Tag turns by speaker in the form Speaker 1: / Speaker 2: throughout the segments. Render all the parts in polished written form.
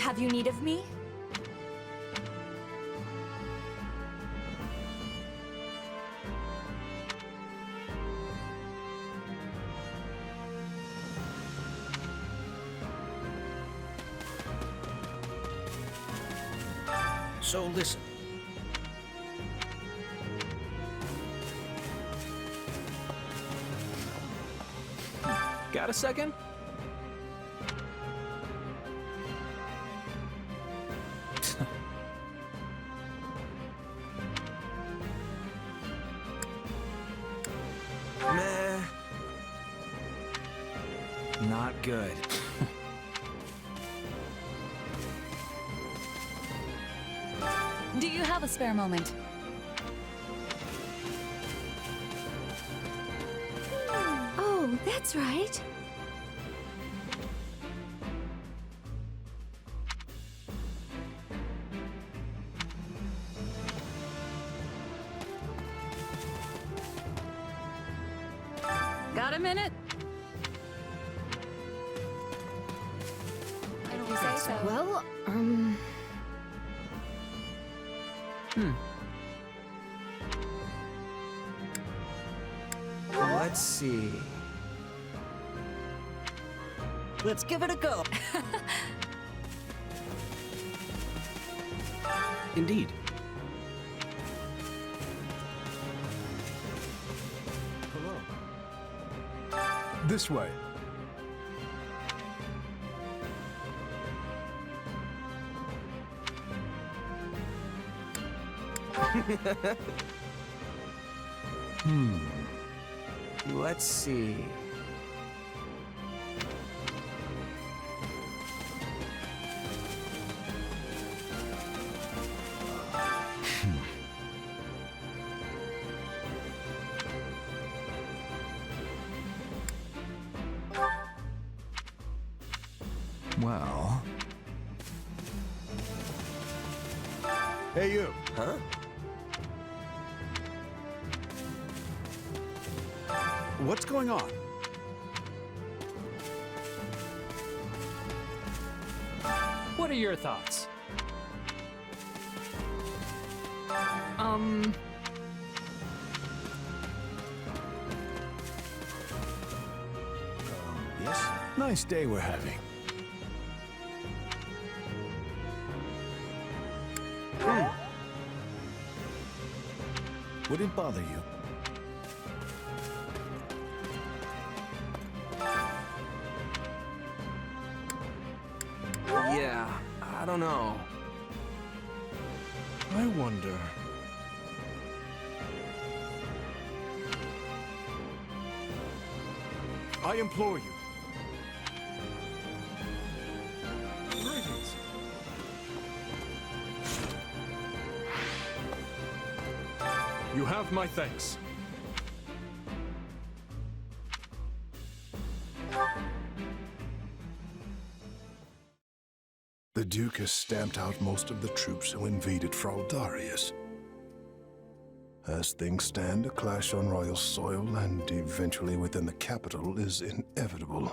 Speaker 1: Have you need of me?
Speaker 2: So listen.
Speaker 3: Got a second?
Speaker 2: Meh. Not good.
Speaker 1: Do you have a spare moment?
Speaker 4: Oh, that's right.
Speaker 1: Got a minute? If you say so.
Speaker 4: Well,
Speaker 2: Let's see. Let's give it a go. Indeed.
Speaker 5: This way.
Speaker 2: Let's see.
Speaker 5: Well. Hey, you.
Speaker 2: Huh?
Speaker 5: What's going on?
Speaker 3: What are your thoughts?
Speaker 2: Yes?
Speaker 5: Nice day we're having. Would it bother you?
Speaker 2: Yeah, I don't know.
Speaker 5: I wonder. I implore you. Greetings. You have my thanks.
Speaker 6: The Duke has stamped out most of the troops who invaded Fraldarius. As things stand, a clash on royal soil and eventually within the capital is inevitable.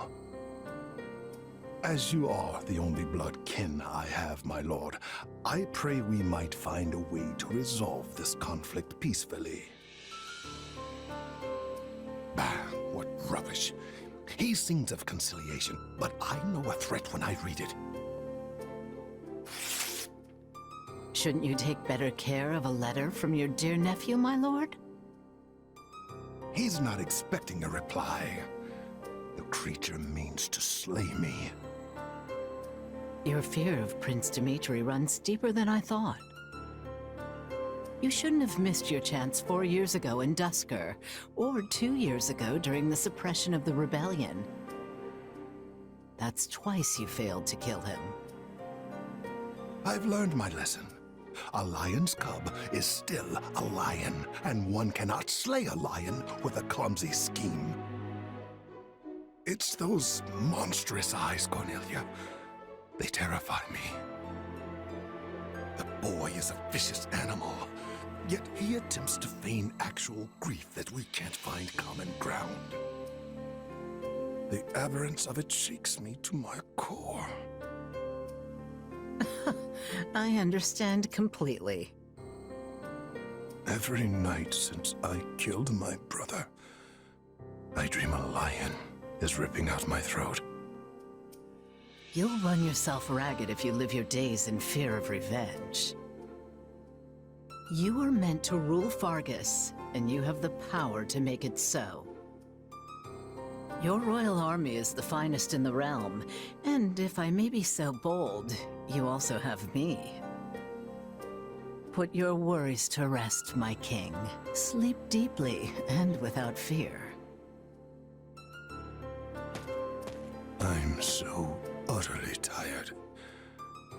Speaker 6: As you are the only blood kin I have, my lord, I pray we might find a way to resolve this conflict peacefully. Bah, what rubbish. He sings of conciliation, but I know a threat when I read it.
Speaker 7: Shouldn't you take better care of a letter from your dear nephew, my lord?
Speaker 6: He's not expecting a reply. The creature means to slay me.
Speaker 7: Your fear of Prince Dimitri runs deeper than I thought. You shouldn't have missed your chance 4 years ago in Dusker, or 2 years ago during the suppression of the rebellion. That's twice you failed to kill him.
Speaker 6: I've learned my lesson. A lion's cub is still a lion, and one cannot slay a lion with a clumsy scheme. It's those monstrous eyes, Cornelia. They terrify me. The boy is a vicious animal, yet he attempts to feign actual grief that we can't find common ground. The aberrance of it shakes me to my core.
Speaker 7: I understand completely.
Speaker 6: Every night since I killed my brother, I dream a lion is ripping out my throat.
Speaker 7: You'll run yourself ragged if you live your days in fear of revenge. You were meant to rule Fargus, and you have the power to make it so. Your royal army is the finest in the realm, and if I may be so bold, you also have me. Put your worries to rest, my king. Sleep deeply and without fear.
Speaker 6: I'm so utterly tired.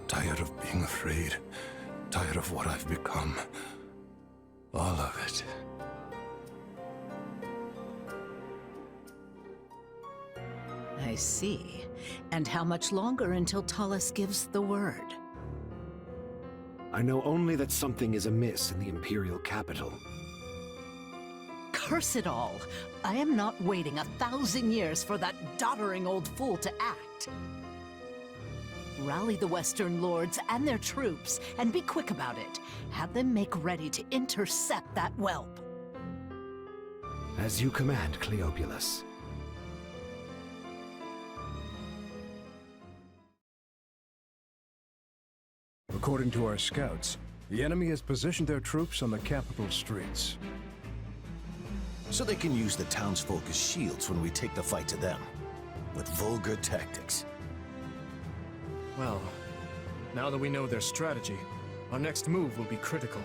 Speaker 6: Tired of being afraid. Tired of what I've become. All of it.
Speaker 7: I see. And how much longer until Tullus gives the word?
Speaker 8: I know only that something is amiss in the Imperial capital.
Speaker 7: Curse it all! I am not waiting 1,000 years for that doddering old fool to act. Rally the Western lords and their troops, and be quick about it. Have them make ready to intercept that whelp.
Speaker 8: As you command, Cleobulus.
Speaker 5: According to our scouts, the enemy has positioned their troops on the capital streets.
Speaker 9: So they can use the townsfolk as shields when we take the fight to them. With vulgar tactics.
Speaker 3: Well, now that we know their strategy, our next move will be critical.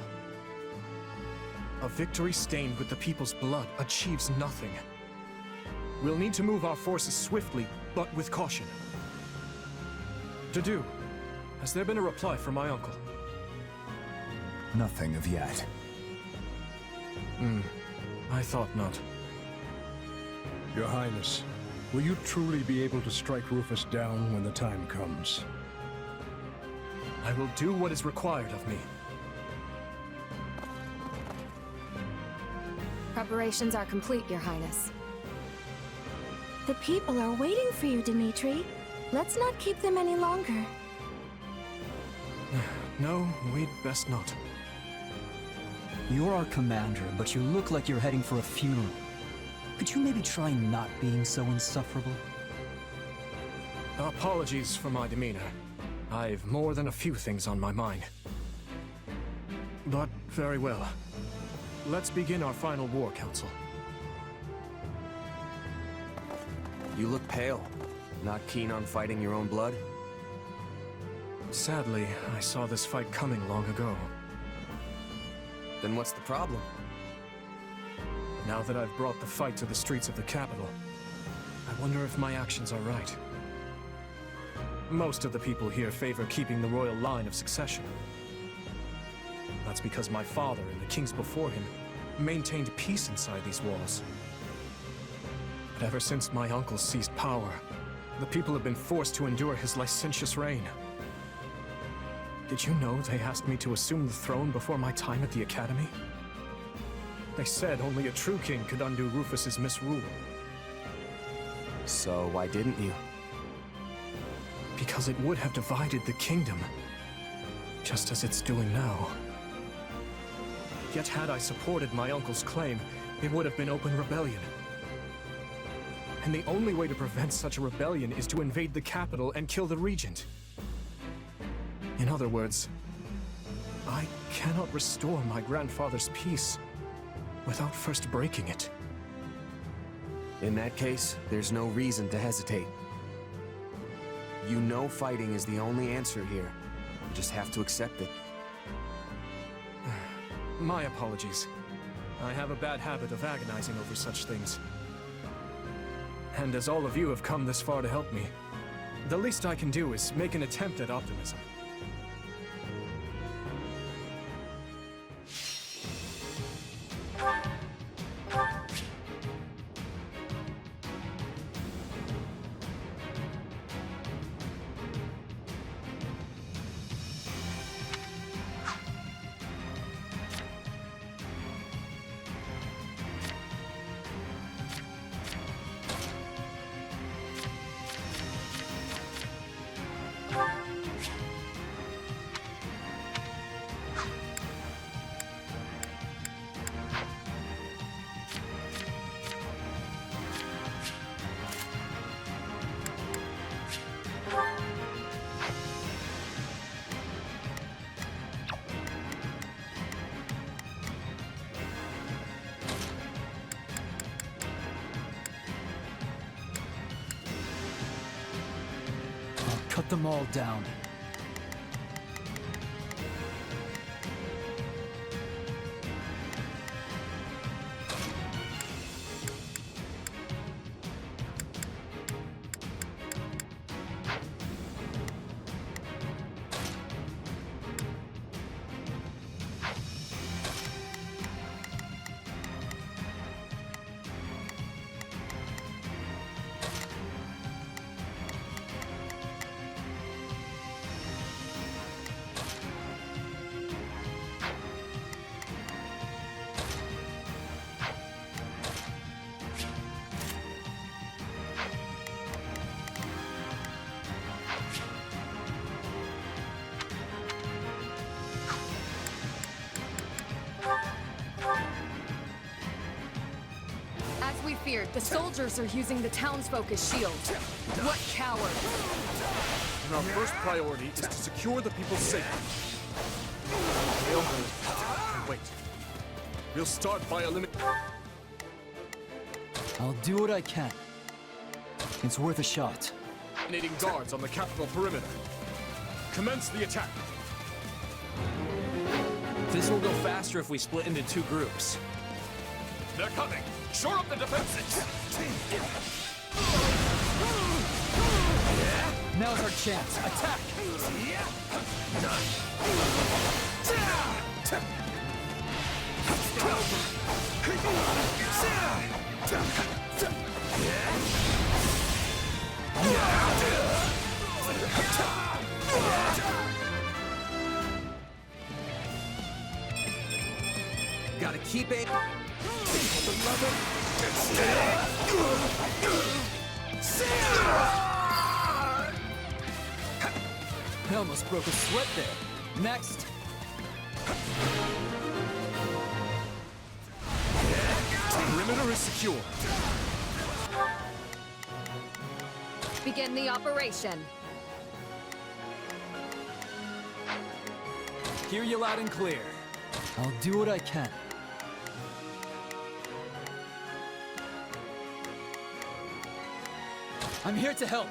Speaker 3: A victory stained with the people's blood achieves nothing. We'll need to move our forces swiftly, but with caution. Dedu, has there been a reply from my uncle?
Speaker 10: Nothing of yet.
Speaker 3: I thought not.
Speaker 5: Your Highness, will you truly be able to strike Rufus down when the time comes?
Speaker 3: I will do what is required of me.
Speaker 4: Preparations are complete, Your Highness. The people are waiting for you, Dimitri. Let's not keep them any longer.
Speaker 3: No, we'd best not.
Speaker 10: You're our commander, but you look like you're heading for a funeral. Could you maybe try not being so insufferable?
Speaker 3: Apologies for my demeanor. I've more than a few things on my mind. But very well. Let's begin our final war council.
Speaker 2: You look pale. Not keen on fighting your own blood?
Speaker 3: Sadly, I saw this fight coming long ago.
Speaker 2: Then what's the problem?
Speaker 3: Now that I've brought the fight to the streets of the capital, I wonder if my actions are right. Most of the people here favor keeping the royal line of succession. That's because my father and the kings before him maintained peace inside these walls. But ever since my uncle seized power, the people have been forced to endure his licentious reign. Did you know they asked me to assume the throne before my time at the academy? They said only a true king could undo Rufus's misrule.
Speaker 2: So why didn't you?
Speaker 3: Because it would have divided the kingdom, just as it's doing now. Yet had I supported my uncle's claim, it would have been open rebellion. And the only way to prevent such a rebellion is to invade the capital and kill the regent. In other words, I cannot restore my grandfather's peace without first breaking it.
Speaker 2: In that case, there's no reason to hesitate. You know fighting is the only answer here. You just have to accept it.
Speaker 3: My apologies. I have a bad habit of agonizing over such things. And as all of you have come this far to help me, the least I can do is make an attempt at optimism.
Speaker 10: cut them all down.
Speaker 11: As we feared, the soldiers are using the townsfolk as shields. What cowards!
Speaker 3: And our first priority is to secure the people's safety. Wait. We'll start by eliminating...
Speaker 10: I'll do what I can. It's worth a shot.
Speaker 3: Eliminating guards on the capital perimeter. Commence the attack.
Speaker 2: This will go faster if we split into two groups.
Speaker 3: They're coming! Shore up the defenses!
Speaker 10: Now's our chance. Attack!
Speaker 2: Gotta keep it.
Speaker 10: I almost broke a sweat there. Next.
Speaker 3: Perimeter is secure.
Speaker 11: Begin the operation.
Speaker 10: Hear you loud and clear. I'll do what I can. I'm here to help.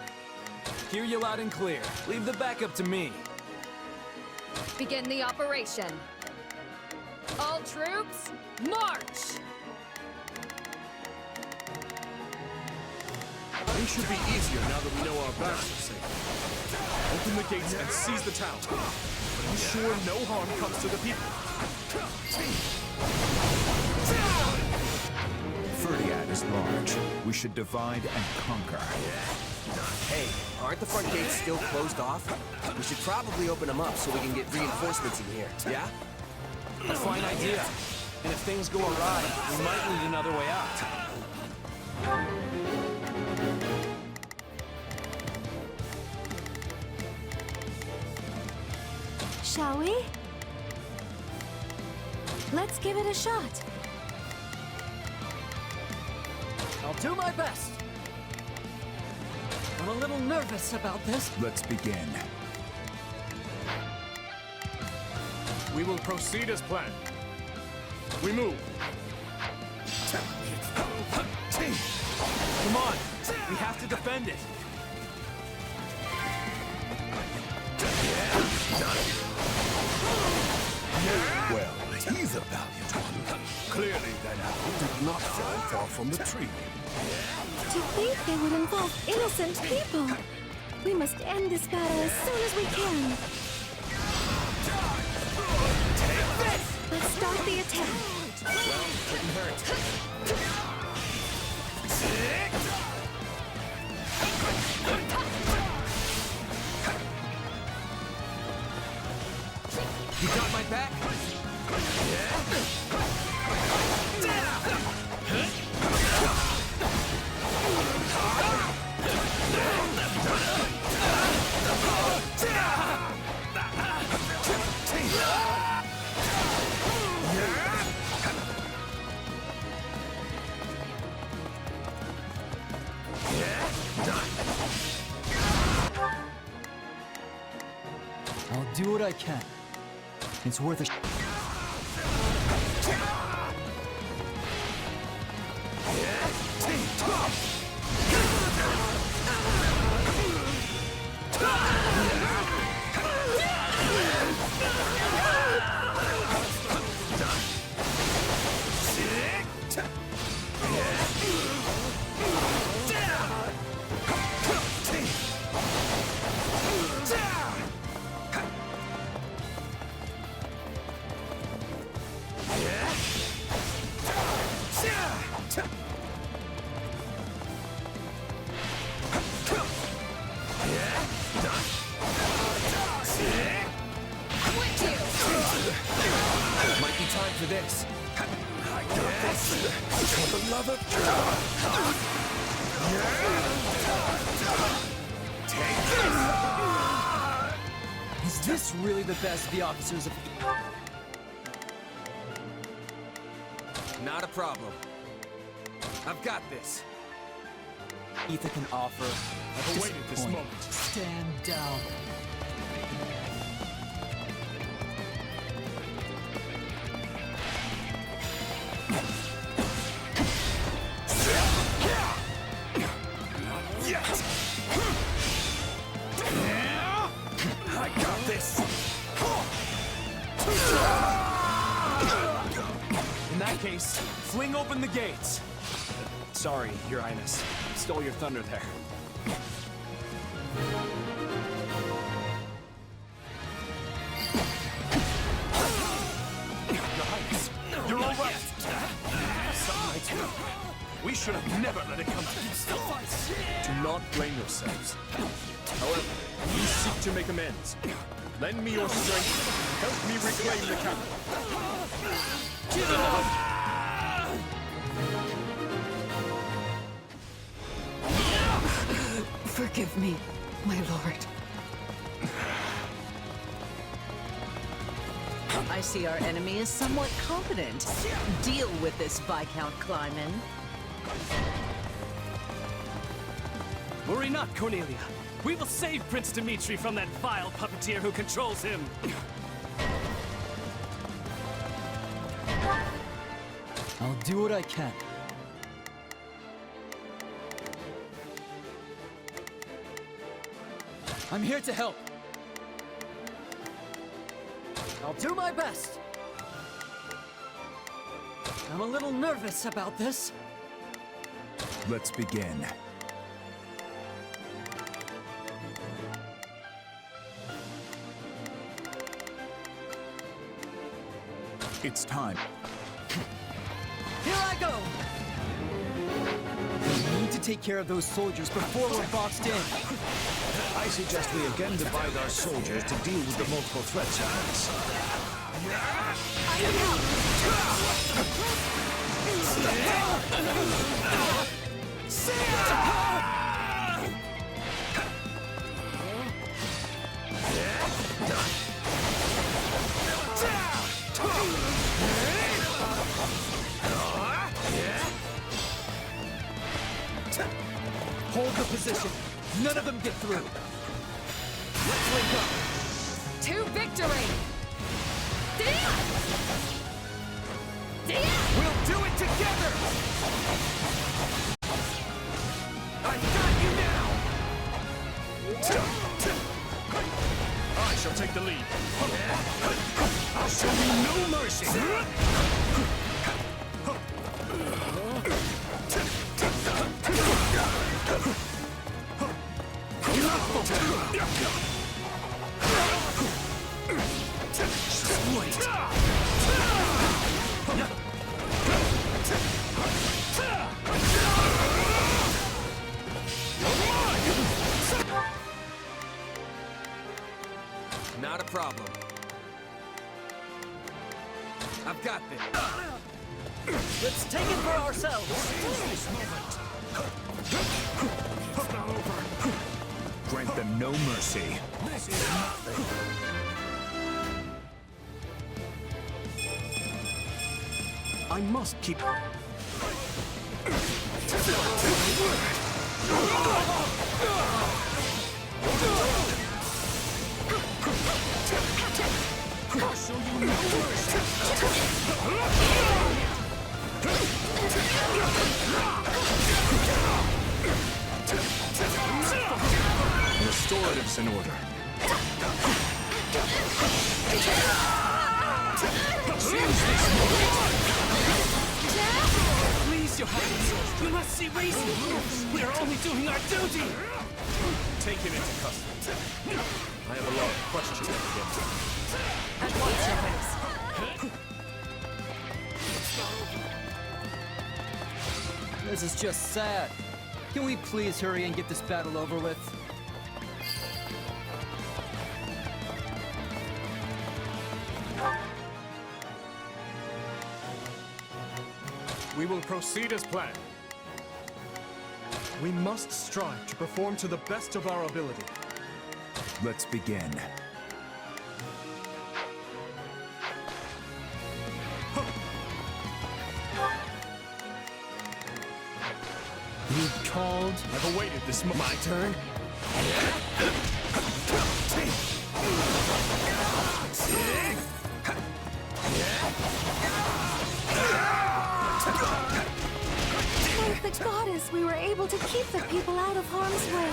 Speaker 10: Hear you loud and clear. Leave the backup to me.
Speaker 11: Begin the operation. All troops, march!
Speaker 3: Things should be easier now that we know our backs are safe. Open the gates and seize the town. But ensure no harm comes to the people.
Speaker 12: Ferdiad is large. We should divide and conquer.
Speaker 2: Hey, aren't the front gates still closed off? We should probably open them up so we can get reinforcements in here, yeah?
Speaker 10: A fine idea. And if things go awry, we might need another way out.
Speaker 4: Shall we? Let's give it a shot.
Speaker 10: I'll do my best. I'm a little nervous about this.
Speaker 12: Let's begin.
Speaker 3: We will proceed as planned. We move.
Speaker 10: Come on, we have to defend it.
Speaker 6: Well, he's a valiant one. Clearly, that apple did not fall far from the tree.
Speaker 4: To think they would involve innocent people. We must end this battle as soon as we can. Let's start the attack.
Speaker 2: Well, couldn't hurt. You got my back?
Speaker 10: I'll do what I can. It's worth a shot.
Speaker 2: for this.
Speaker 6: I got this. For the love of God.
Speaker 10: Is this really the best the officers of...
Speaker 2: Not a problem. I've got this.
Speaker 10: Ether can offer?
Speaker 3: I've awaited this moment.
Speaker 10: Stand down.
Speaker 2: I got this. In that case, fling open the gates. Sorry, Your Highness. Stole your thunder there. Your Highness, you're all right. Some nights we should have never let it come to this.
Speaker 3: Do not blame yourselves. However, we seek to make amends. Lend me your strength. Help me reclaim the capital.
Speaker 7: Forgive me, my lord. I see our enemy is somewhat competent. Deal with this, Viscount Kleiman.
Speaker 13: Worry not, Cornelia. We will save Prince Dimitri from that vile puppeteer who controls him.
Speaker 10: I'll do what I can. I'm here to help. I'll do my best. I'm a little nervous about this.
Speaker 12: Let's begin. It's time.
Speaker 10: Here I go! We need to take care of those soldiers before we're boxed in.
Speaker 9: I suggest we again divide our soldiers to deal with the multiple threats at once.
Speaker 10: Hold the position. None of them get through. Let's link up.
Speaker 11: To victory!
Speaker 2: We'll do it together! I've got you now!
Speaker 3: I shall take the lead.
Speaker 9: I'll show you no mercy!
Speaker 2: Not a problem. I've got this.
Speaker 10: Let's take it for ourselves.
Speaker 12: Grant them no mercy.
Speaker 9: This is nothing.
Speaker 2: I must keep...
Speaker 9: I'll show you no mercy!
Speaker 3: Restoratives in order.
Speaker 13: Please, Your Highness, you must see reason. We are only doing our duty.
Speaker 3: Take him into custody. I have a lot of questions to get.
Speaker 11: At once, Your Highness.
Speaker 10: This is just sad. Can we please hurry and get this battle over with?
Speaker 3: will proceed as planned. We must strive to perform to the best of our ability.
Speaker 12: Let's begin.
Speaker 3: You called? I've awaited this moment.
Speaker 2: My turn?
Speaker 4: Thank the goddess we were able to keep the people out of harm's way.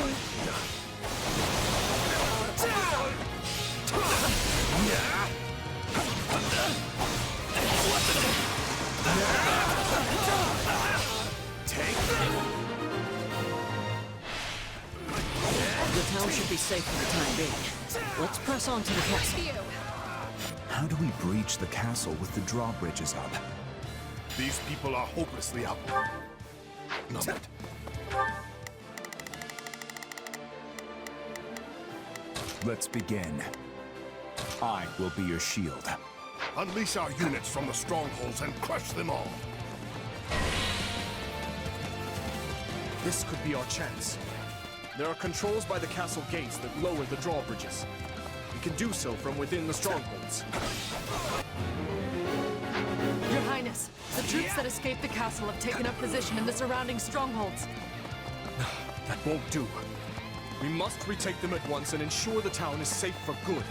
Speaker 14: The town should be safe for the time being. Let's press on to the castle.
Speaker 12: How do we breach the castle with the drawbridges up?
Speaker 6: These people are hopelessly out. Numbered.
Speaker 12: Let's begin. I will be your shield.
Speaker 6: Unleash our units from the strongholds and crush them all.
Speaker 3: This could be our chance. There are controls by the castle gates that lower the drawbridges. We can do so from within the strongholds.
Speaker 11: Your Highness, the troops that escaped the castle have taken up position in the surrounding strongholds.
Speaker 3: That won't do. We must retake them at once and ensure the town is safe for good.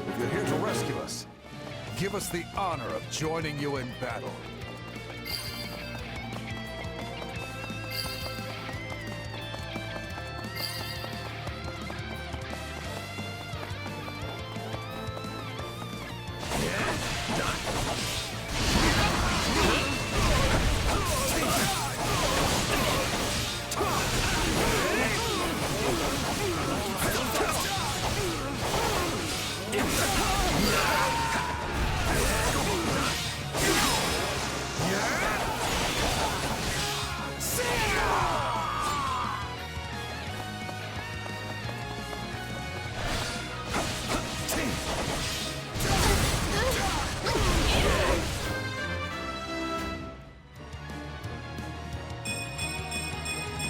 Speaker 5: If you're here to rescue us, give us the honor of joining you in battle.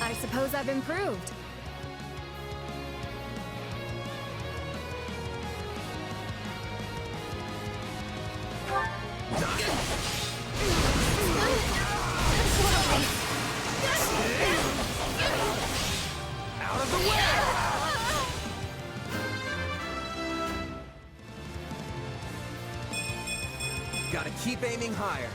Speaker 4: I suppose I've improved.
Speaker 2: Out of the way! Gotta keep aiming higher.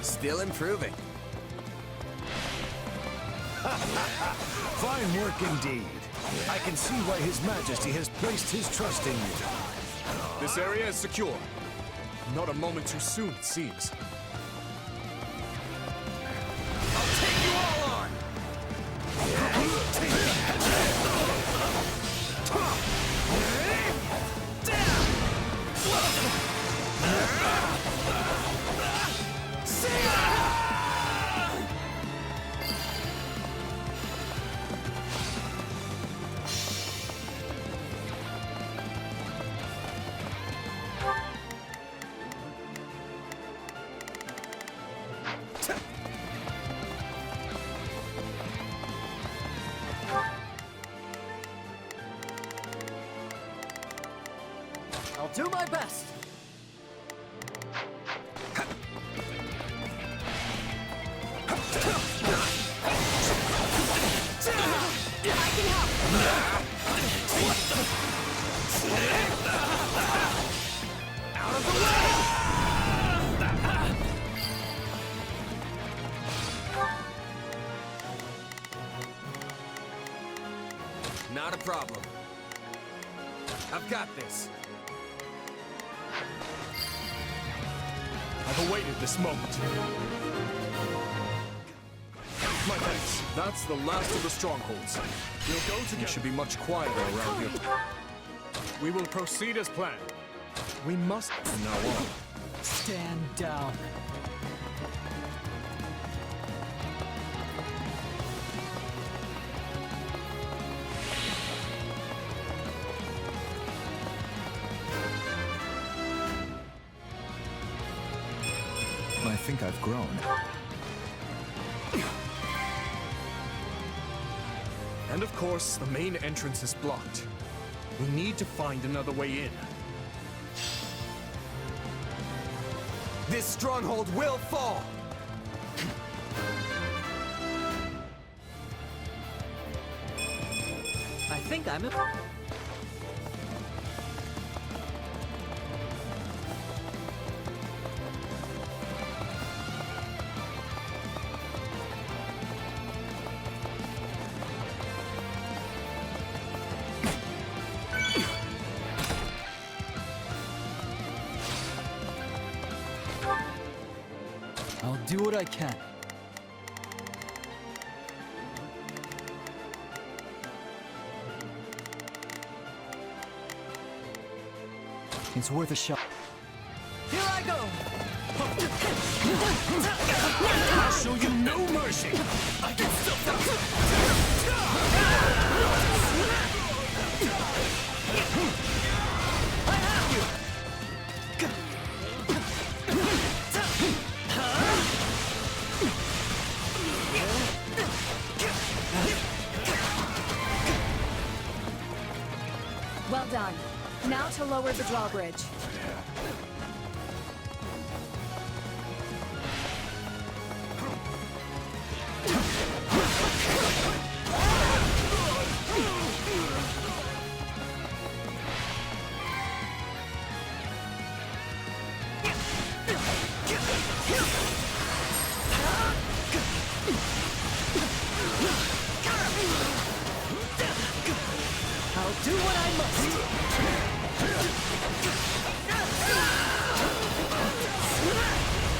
Speaker 2: Still improving.
Speaker 9: Fine work indeed. I can see why His Majesty has placed his trust in you.
Speaker 3: This area is secure. Not a moment too soon, it seems.
Speaker 2: I'll take you all on!
Speaker 14: I'll do my best.
Speaker 11: I can help!
Speaker 2: Out of the way! Not a problem. I've got this.
Speaker 3: I've awaited this moment. My thanks. That's the last of the strongholds. We'll go together. It should be much quieter around here. We will proceed as planned. We must from now on.
Speaker 10: Stand down.
Speaker 12: think I've grown.
Speaker 3: And of course, the main entrance is blocked. We need to find another way in.
Speaker 2: This stronghold will fall!
Speaker 14: I think I'm a...
Speaker 10: I'll do what I can. It's worth a shot.
Speaker 13: Here I go! I'll show you no mercy! I can
Speaker 11: Well done. Now to lower the drawbridge.
Speaker 14: I'll do what I must.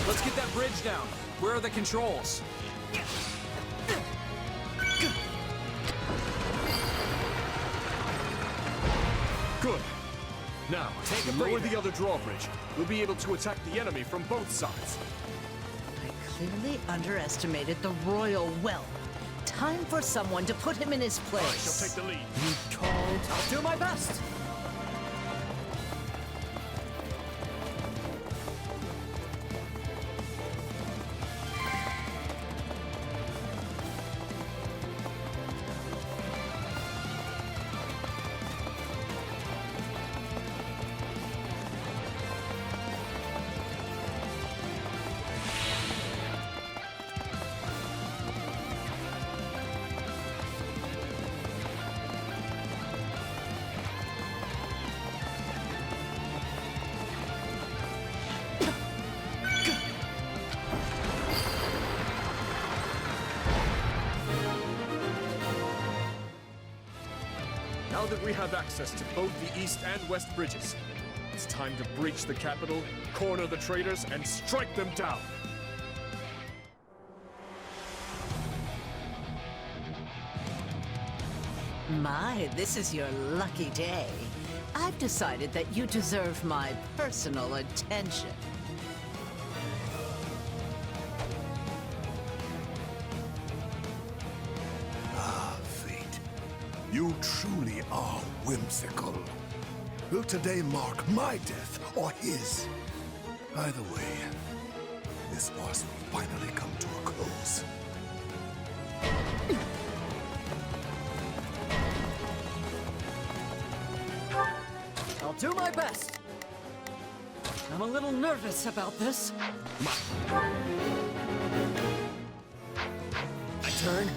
Speaker 3: Let's get that bridge down. Where are the controls? Good. Now, lower the other drawbridge. We'll be able to attack the enemy from both sides.
Speaker 7: I clearly underestimated the royal whelp. Time for someone to put him in his place.
Speaker 3: I shall take the lead.
Speaker 10: You called?
Speaker 14: I'll do my best.
Speaker 3: Now that we have access to both the east and west bridges, it's time to breach the capital, corner the traitors, and strike them down.
Speaker 7: My, this is your lucky day. I've decided that you deserve my personal attention.
Speaker 6: Ah, fate. You truly are whimsical. Will today mark my death or his? Either way, this farce will finally come to a close.
Speaker 14: I'll do my best. I'm a little nervous about this.
Speaker 2: My turn?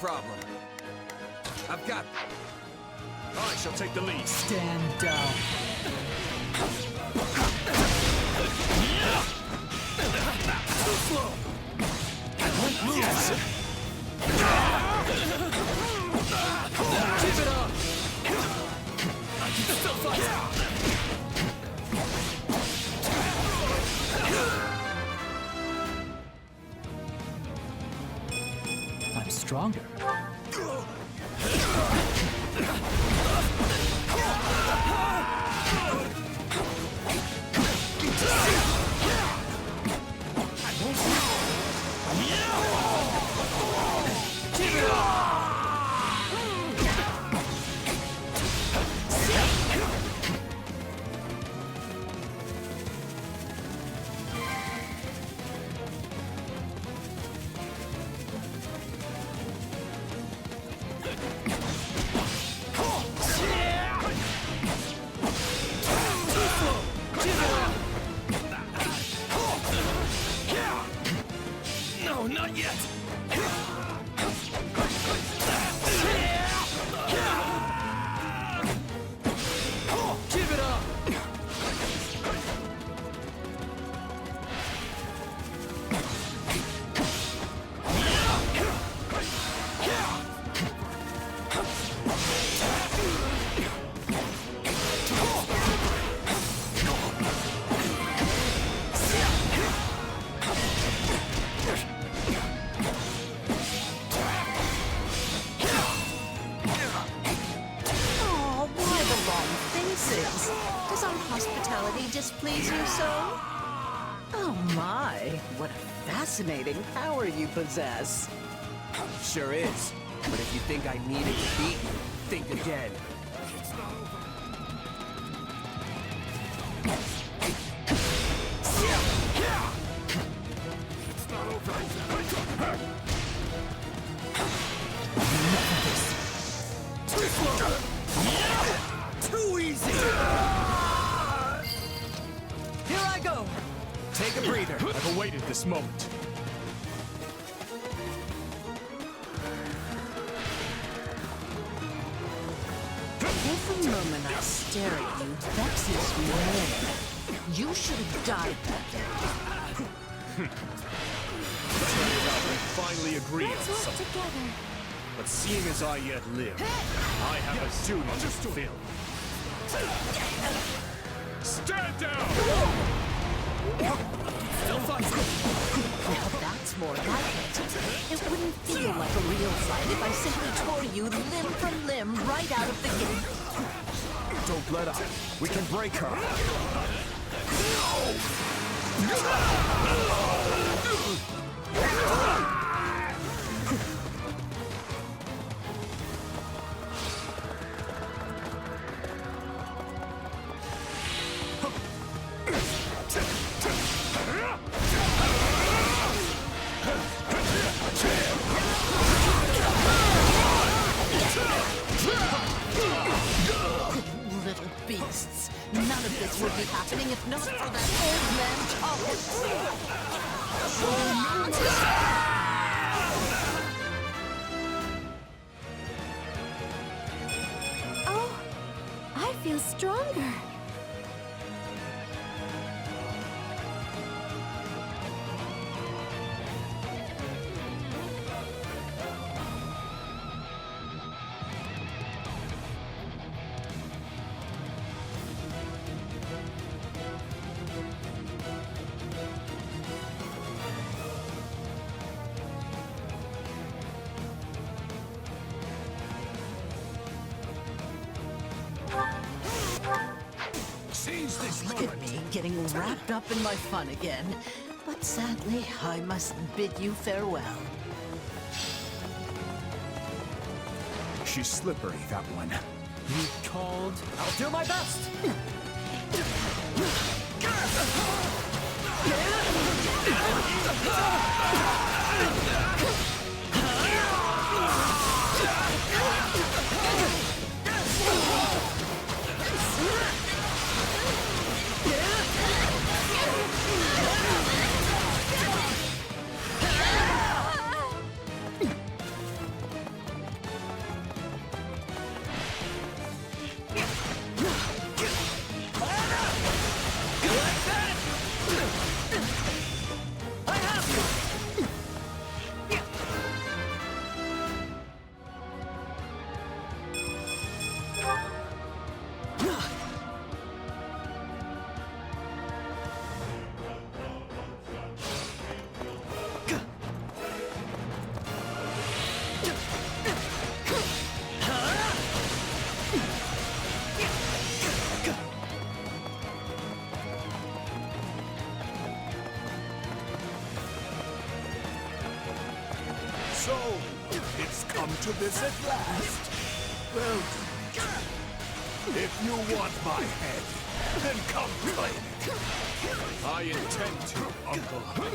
Speaker 2: problem. I've got...
Speaker 3: I shall take the lead.
Speaker 10: Stand down.
Speaker 13: Too slow! Yes! Keep it up! I can still fight!
Speaker 10: I'm stronger.
Speaker 13: No, not yet! Give it up!
Speaker 7: Oh, why the long faces? Does our hospitality displease you so? Oh my, what a fascinating power you possess.
Speaker 2: Sure is. But if you think I needed to beat you, think again.
Speaker 13: Too slow! Too easy! Here I go!
Speaker 2: Take a breather.
Speaker 3: I've awaited this moment.
Speaker 7: Every moment I stare at you vexes me more. You should have died that day.
Speaker 3: Finally agree on
Speaker 4: Let's work
Speaker 3: something.
Speaker 4: together.
Speaker 3: But seeing as I yet live, I have a duty to fulfill. Stand down!
Speaker 13: Still fighting!
Speaker 7: Well, that's more like it. It wouldn't feel like a real fight if I simply tore you limb from limb right out of the gate.
Speaker 12: Don't let up. We can break her.
Speaker 7: Little beasts. None of this would be happening if not for that old man
Speaker 4: Oh, I feel stronger.
Speaker 7: Look at me getting wrapped up in my fun again. But sadly, I must bid you farewell.
Speaker 12: She's slippery, that one.
Speaker 10: You called?
Speaker 14: I'll do my best!
Speaker 6: to this at last. Well, if you want my head, then come claim it.
Speaker 3: I intend to, Uncle.
Speaker 14: I'll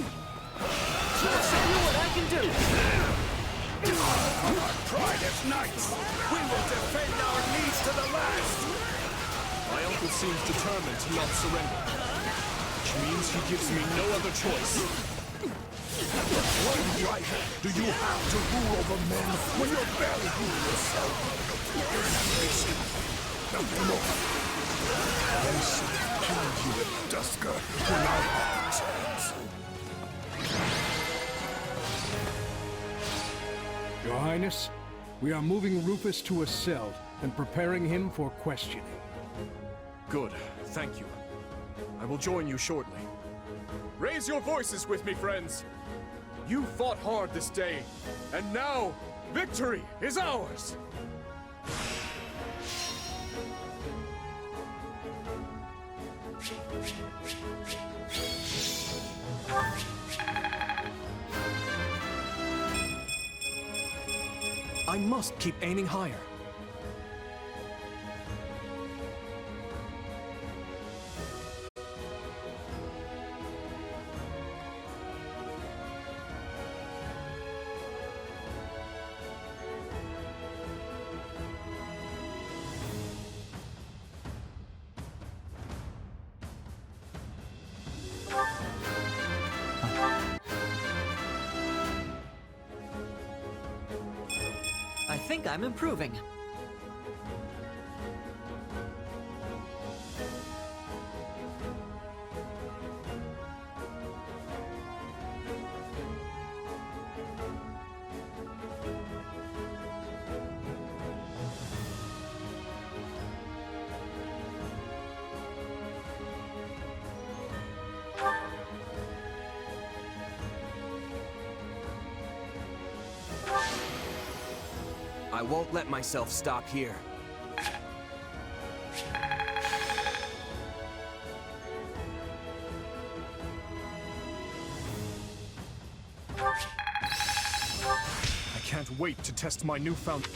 Speaker 14: show you what I can do!
Speaker 6: Our pride as knights, we will defend our needs to the last.
Speaker 3: My uncle seems determined to not surrender, which means he gives me no other choice.
Speaker 6: What right do you have to rule over men when you're barely ruling yourself? You're an ambition, nothing more. I should have killed you at Dusker when I had the chance.
Speaker 5: Your Highness, we are moving Rufus to a cell and preparing him for questioning.
Speaker 3: Good, thank you. I will join you shortly. Raise your voices with me, friends! You fought hard this day, and now, victory is ours! I must keep aiming higher.
Speaker 14: I think I'm improving.
Speaker 2: I won't let myself stop here.
Speaker 3: I can't wait to test my newfound...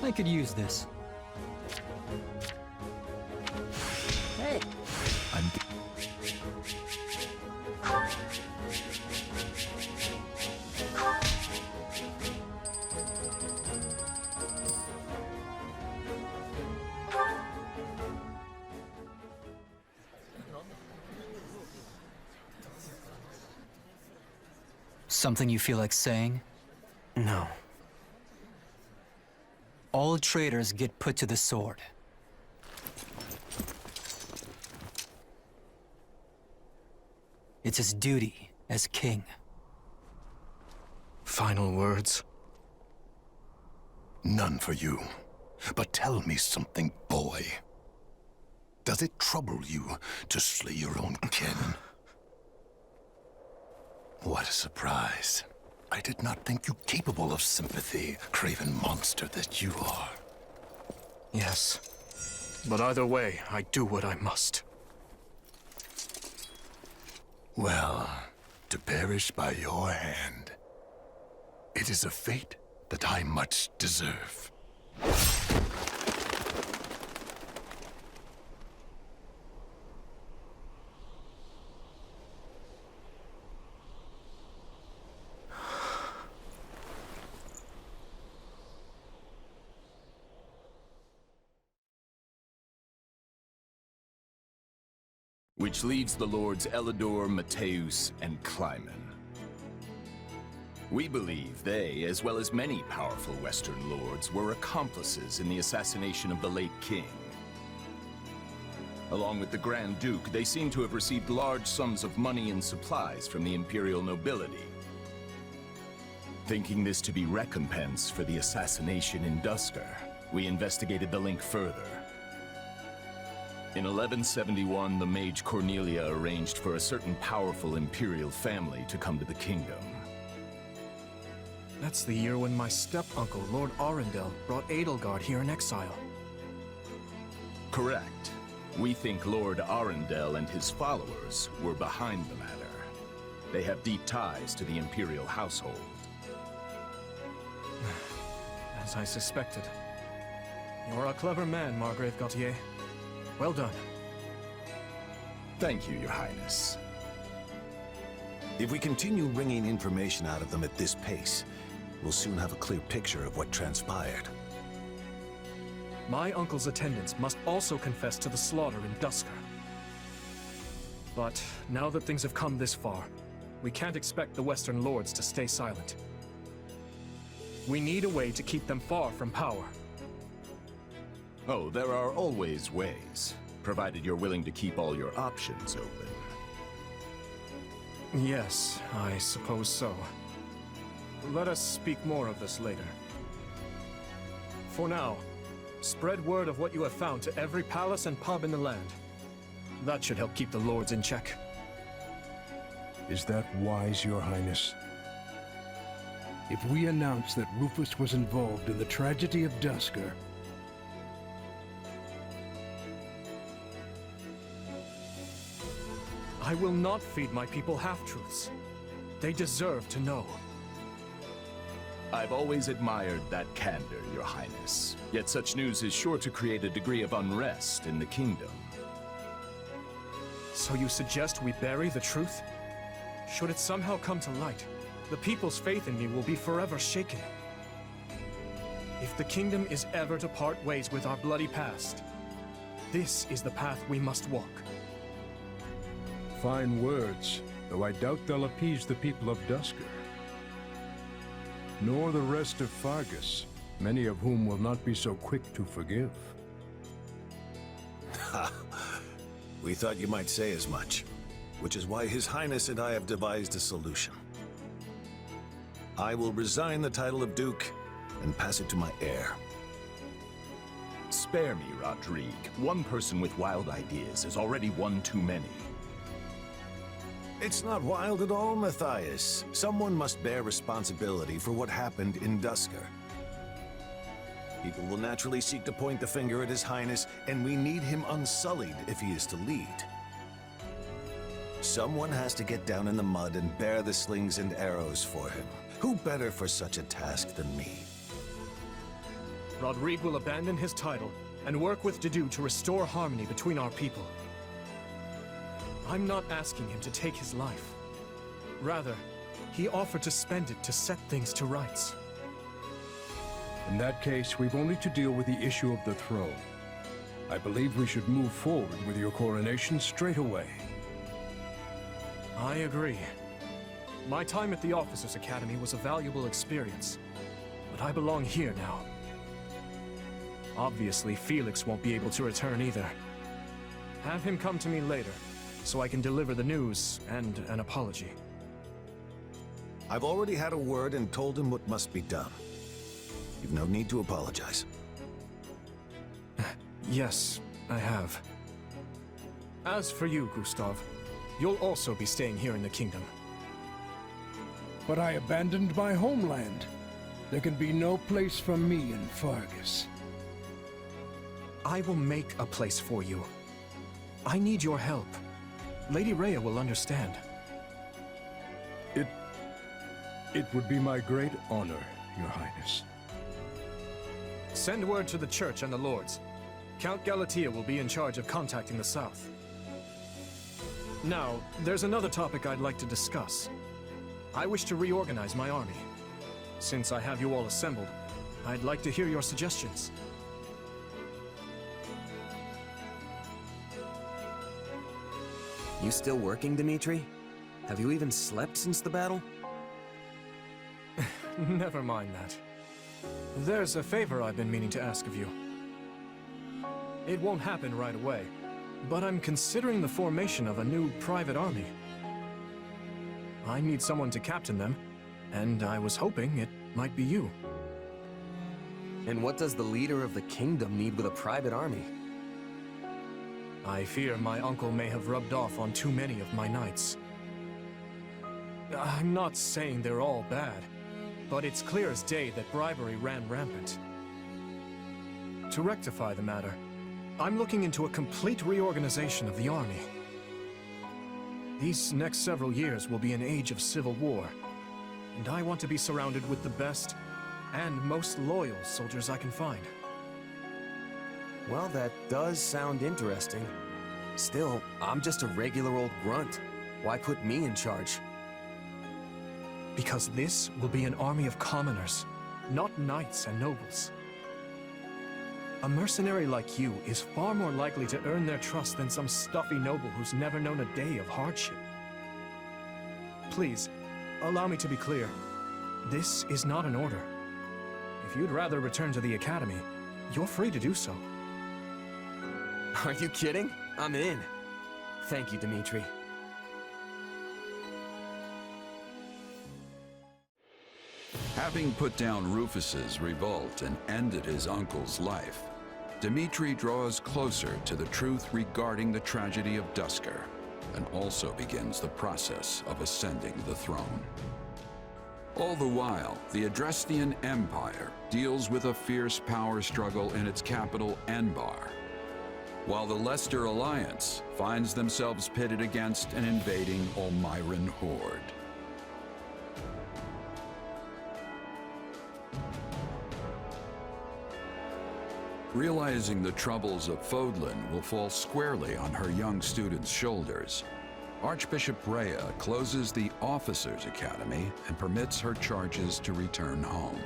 Speaker 10: I could use this.
Speaker 14: Hey!
Speaker 10: Something you feel like saying?
Speaker 2: No.
Speaker 10: All traitors get put to the sword. It's his duty as king.
Speaker 2: Final words?
Speaker 6: None for you. But tell me something, boy. Does it trouble you to slay your own kin? What a surprise. I did not think you capable of sympathy, craven monster that you are.
Speaker 3: Yes. But either way, I do what I must.
Speaker 6: Well, to perish by your hand, it is a fate that I much deserve.
Speaker 12: Which leaves the lords Elidor, Mateus, and Kleiman. We believe they, as well as many powerful Western lords, were accomplices in the assassination of the late king. Along with the Grand Duke, they seem to have received large sums of money and supplies from the imperial nobility. Thinking this to be recompense for the assassination in Dusker, we investigated the link further. In 1171, the mage Cornelia arranged for a certain powerful imperial family to come to the kingdom.
Speaker 3: That's the year when my step-uncle, Lord Arundel, brought Edelgard here in exile.
Speaker 12: Correct. We think Lord Arundel and his followers were behind the matter. They have deep ties to the imperial household.
Speaker 3: as I suspected. You're a clever man, Margrave Gautier. Well done.
Speaker 12: Thank you, Your Highness.
Speaker 9: If we continue wringing information out of them at this pace, we'll soon have a clear picture of what transpired.
Speaker 3: My uncle's attendants must also confess to the slaughter in Duscur. But now that things have come this far, we can't expect the Western Lords to stay silent. We need a way to keep them far from power.
Speaker 12: Oh, there are always ways, provided you're willing to keep all your options open.
Speaker 3: Yes, I suppose so. Let us speak more of this later. For now, spread word of what you have found to every palace and pub in the land. That should help keep the lords in check.
Speaker 5: Is that wise, Your Highness? If we announce that Rufus was involved in the tragedy of Duscur,
Speaker 3: I will not feed my people half-truths. They deserve to know.
Speaker 12: I've always admired that candor, Your Highness. Yet such news is sure to create a degree of unrest in the kingdom.
Speaker 3: So you suggest we bury the truth? Should it somehow come to light, the people's faith in me will be forever shaken. If the kingdom is ever to part ways with our bloody past, this is the path we must walk.
Speaker 5: fine words, though I doubt they'll appease the people of Duscur. Nor the rest of Fargus, many of whom will not be so quick to forgive.
Speaker 9: Ha! We thought you might say as much, which is why His Highness and I have devised a solution. I will resign the title of Duke and pass it to my heir.
Speaker 12: Spare me, Rodrigue. One person with wild ideas is already one too many.
Speaker 9: It's not wild at all, Matthias. Someone must bear responsibility for what happened in Duscur. People will naturally seek to point the finger at His Highness, and we need him unsullied if he is to lead. Someone has to get down in the mud and bear the slings and arrows for him. Who better for such a task than me?
Speaker 3: Rodrigue will abandon his title and work with Dedue to restore harmony between our people. I'm not asking him to take his life. Rather, he offered to spend it to set things to rights.
Speaker 5: In that case, we've only to deal with the issue of the throne. I believe we should move forward with your coronation straight away.
Speaker 3: I agree. My time at the Officers' Academy was a valuable experience, but I belong here now. Obviously, Felix won't be able to return either. Have him come to me later, so I can deliver the news and an apology.
Speaker 9: I've already had a word and told him what must be done. You've no need to apologize.
Speaker 3: Yes, I have. As for you, Gustav, you'll also be staying here in the kingdom.
Speaker 5: But I abandoned my homeland. There can be no place for me in Fargus.
Speaker 3: I will make a place for you. I need your help. Lady Rhea will understand.
Speaker 5: It would be my great honor, Your Highness.
Speaker 3: Send word to the Church and the Lords. Count Galatea will be in charge of contacting the South. Now, there's another topic I'd like to discuss. I wish to reorganize my army. Since I have you all assembled, I'd like to hear your suggestions.
Speaker 2: You still working, Dmitri? Have you even slept since the battle?
Speaker 3: Never mind that. There's a favor I've been meaning to ask of you. It won't happen right away, but I'm considering the formation of a new private army. I need someone to captain them, and I was hoping it might be you.
Speaker 2: And what does the leader of the kingdom need with a private army?
Speaker 3: I fear my uncle may have rubbed off on too many of my knights. I'm not saying they're all bad, but it's clear as day that bribery ran rampant. To rectify the matter, I'm looking into a complete reorganization of the army. These next several years will be an age of civil war, and I want to be surrounded with the best and most loyal soldiers I can find.
Speaker 2: Well, that does sound interesting. Still, I'm just a regular old grunt. Why put me in charge?
Speaker 3: Because this will be an army of commoners, not knights and nobles. A mercenary like you is far more likely to earn their trust than some stuffy noble who's never known a day of hardship. Please, allow me to be clear. This is not an order. If you'd rather return to the Academy, you're free to do so.
Speaker 2: Are you kidding? I'm in. Thank you, Dimitri.
Speaker 15: Having put down Rufus's revolt and ended his uncle's life, Dimitri draws closer to the truth regarding the tragedy of Duscur, and also begins the process of ascending the throne. All the while, the Adrestian Empire deals with a fierce power struggle in its capital, Enbar, while the Leicester Alliance finds themselves pitted against an invading Olmyran horde. Realizing the troubles of Fodlan will fall squarely on her young students' shoulders, Archbishop Rhea closes the Officers' Academy and permits her charges to return home.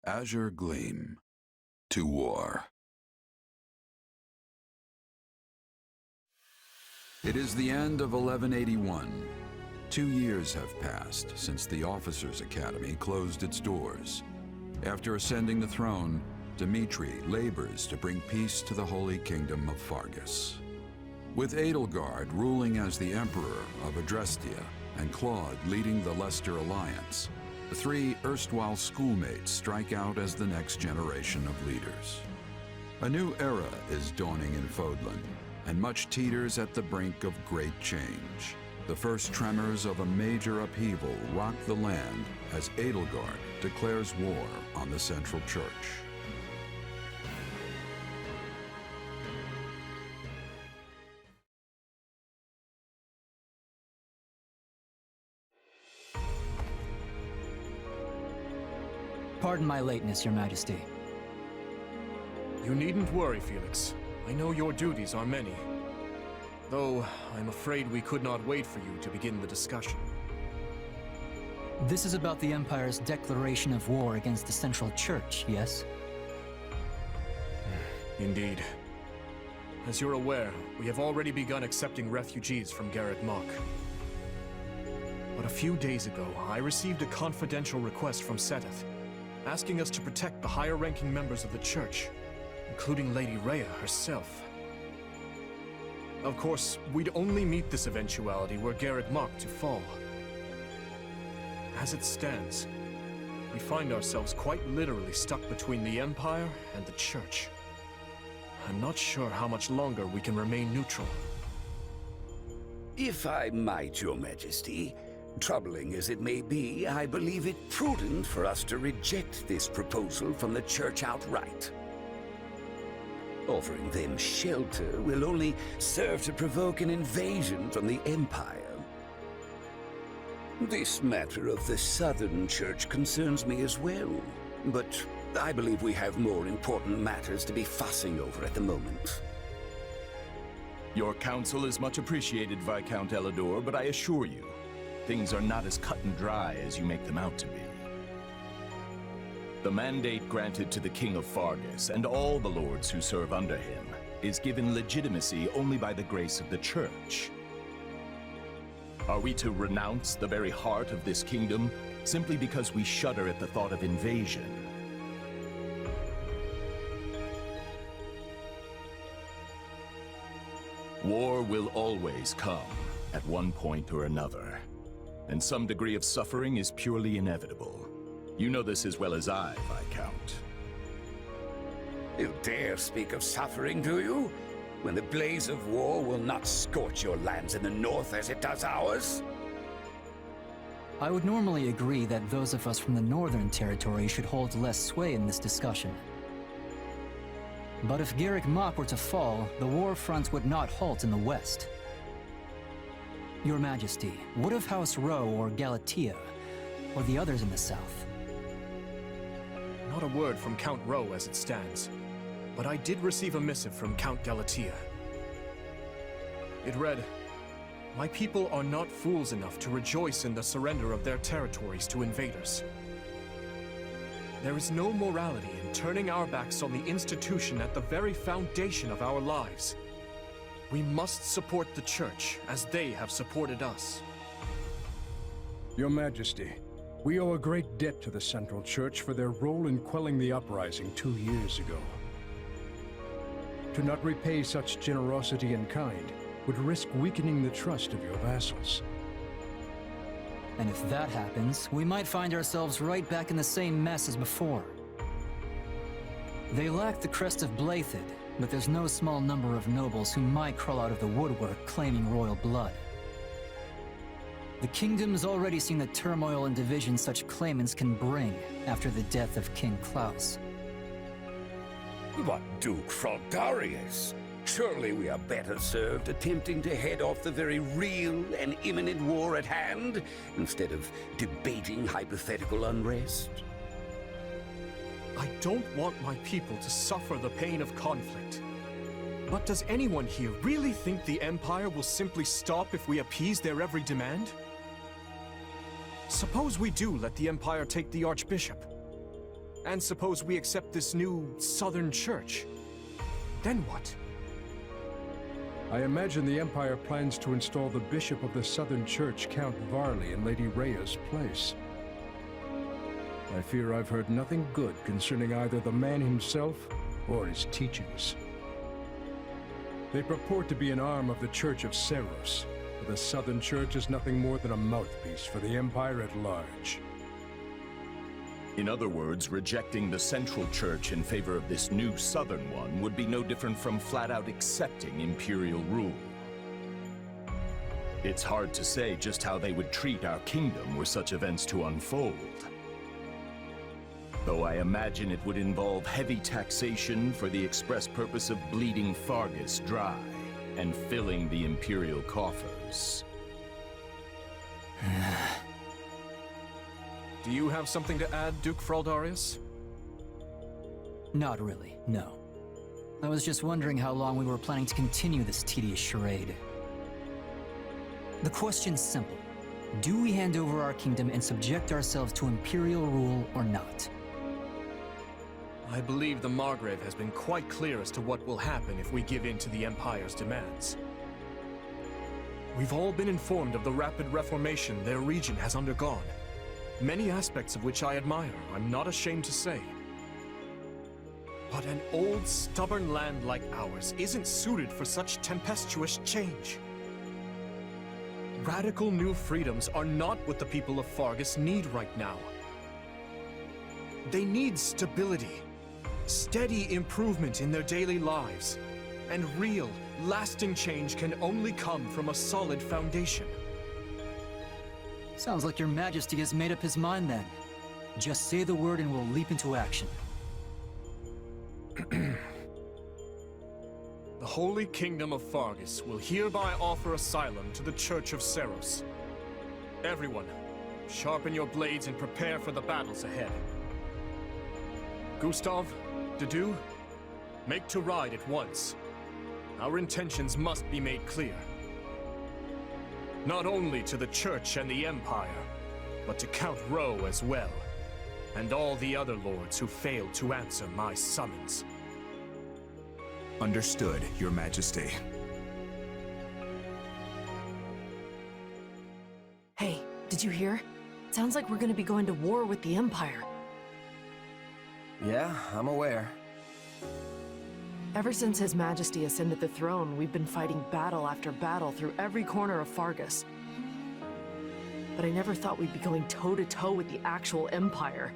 Speaker 15: Azure Gleam. To war. It is the end of 1181. 2 years have passed since the Officers' Academy closed its doors. After ascending the throne, Dimitri labors to bring peace to the Holy Kingdom of Fargus. With Edelgard ruling as the Emperor of Adrestia and Claude leading the Leicester Alliance, the three erstwhile schoolmates strike out as the next generation of leaders. A new era is dawning in Fodlan, and much teeters at the brink of great change. The first tremors of a major upheaval rock the land as Edelgard declares war on the Central Church.
Speaker 10: Pardon my lateness, Your Majesty.
Speaker 3: You needn't worry, Felix. I know your duties are many. Though, I'm afraid we could not wait for you to begin the discussion.
Speaker 10: This is about the Empire's declaration of war against the Central Church, yes?
Speaker 3: Indeed. As you're aware, we have already begun accepting refugees from Garreg Mach. But a few days ago, I received a confidential request from Seteth, asking us to protect the higher-ranking members of the Church, including Lady Rhea herself. Of course, we'd only meet this eventuality were Garreg Mach to fall. As it stands, we find ourselves quite literally stuck between the Empire and the Church. I'm not sure how much longer we can remain neutral.
Speaker 16: If I might, Your Majesty, troubling as it may be, I believe it prudent for us to reject this proposal from the Church outright. Offering them shelter will only serve to provoke an invasion from the Empire. This matter of the Southern Church concerns me as well, but I believe we have more important matters to be fussing over at the moment.
Speaker 12: Your counsel is much appreciated, Viscount Elidor, but I assure you, things are not as cut and dry as you make them out to be. The mandate granted to the King of Fargus and all the lords who serve under him is given legitimacy only by the grace of the Church. Are we to renounce the very heart of this kingdom simply because we shudder at the thought of invasion? War will always come at one point or another, and some degree of suffering is purely inevitable. You know this as well as I, Viscount.
Speaker 16: You dare speak of suffering, do you? when the blaze of war will not scorch your lands in the north as it does ours?
Speaker 10: I would normally agree that those of us from the Northern Territory should hold less sway in this discussion. But if Garrick Mach were to fall, the war front would not halt in the west. Your Majesty, what of House Rowe or Galatea, or the others in the south?
Speaker 3: Not a word from Count Rowe as it stands, but I did receive a missive from Count Galatea. It read, "My people are not fools enough to rejoice in the surrender of their territories to invaders. There is no morality in turning our backs on the institution at the very foundation of our lives. We must support the Church as they have supported us."
Speaker 5: Your Majesty, we owe a great debt to the Central Church for their role in quelling the uprising 2 years ago. To not repay such generosity in kind would risk weakening the trust of your vassals.
Speaker 10: And if that happens, we might find ourselves right back in the same mess as before. They lack the crest of Blythid, but there's no small number of nobles who might crawl out of the woodwork claiming royal blood. The kingdom's already seen the turmoil and division such claimants can bring after the death of King Klaus.
Speaker 16: But Duke Fraldarius, surely we are better served attempting to head off the very real and imminent war at hand, instead of debating hypothetical unrest.
Speaker 3: I don't want my people to suffer the pain of conflict. But does anyone here really think the Empire will simply stop if we appease their every demand? Suppose we do let the Empire take the Archbishop. And suppose we accept this new Southern Church. Then what?
Speaker 5: I imagine the Empire plans to install the Bishop of the Southern Church, Count Varley, in Lady Rhea's place. I fear I've heard nothing good concerning either the man himself or his teachings. They purport to be an arm of the Church of Seros, but the Southern Church is nothing more than a mouthpiece for the Empire at large.
Speaker 12: In other words, rejecting the Central Church in favor of this new Southern one would be no different from flat-out accepting Imperial rule. It's hard to say just how they would treat our kingdom were such events to unfold. Though I imagine it would involve heavy taxation for the express purpose of bleeding Fargus dry and filling the Imperial coffers.
Speaker 3: Do you have something to add, Duke Fraldarius?
Speaker 10: Not really, no. I was just wondering how long we were planning to continue this tedious charade. The question's simple. Do we hand over our kingdom and subject ourselves to Imperial rule or not?
Speaker 3: I believe the Margrave has been quite clear as to what will happen if we give in to the Empire's demands. We've all been informed of the rapid reformation their region has undergone, many aspects of which I admire, I'm not ashamed to say. But an old, stubborn land like ours isn't suited for such tempestuous change. Radical new freedoms are not what the people of Fargus need right now. They need stability, steady improvement in their daily lives, and real, lasting change can only come from a solid foundation.
Speaker 10: Sounds like your Majesty has made up his mind then. Just say the word and we'll leap into action.
Speaker 3: The Holy Kingdom of Fargus will hereby offer asylum to the Church of Seros. Everyone, sharpen your blades and prepare for the battles ahead. Gustav, Dedu, make to ride at once. Our intentions must be made clear. Not only to the Church and the Empire, but to Count Rowe as well, and all the other lords who failed to answer my summons.
Speaker 17: Understood, Your Majesty.
Speaker 11: Hey, did you hear? Sounds like we're gonna be going to war with the Empire.
Speaker 2: Yeah, I'm aware.
Speaker 11: Ever since His Majesty ascended the throne, we've been fighting battle after battle through every corner of Fargus. But I never thought we'd be going toe-to-toe with the actual Empire.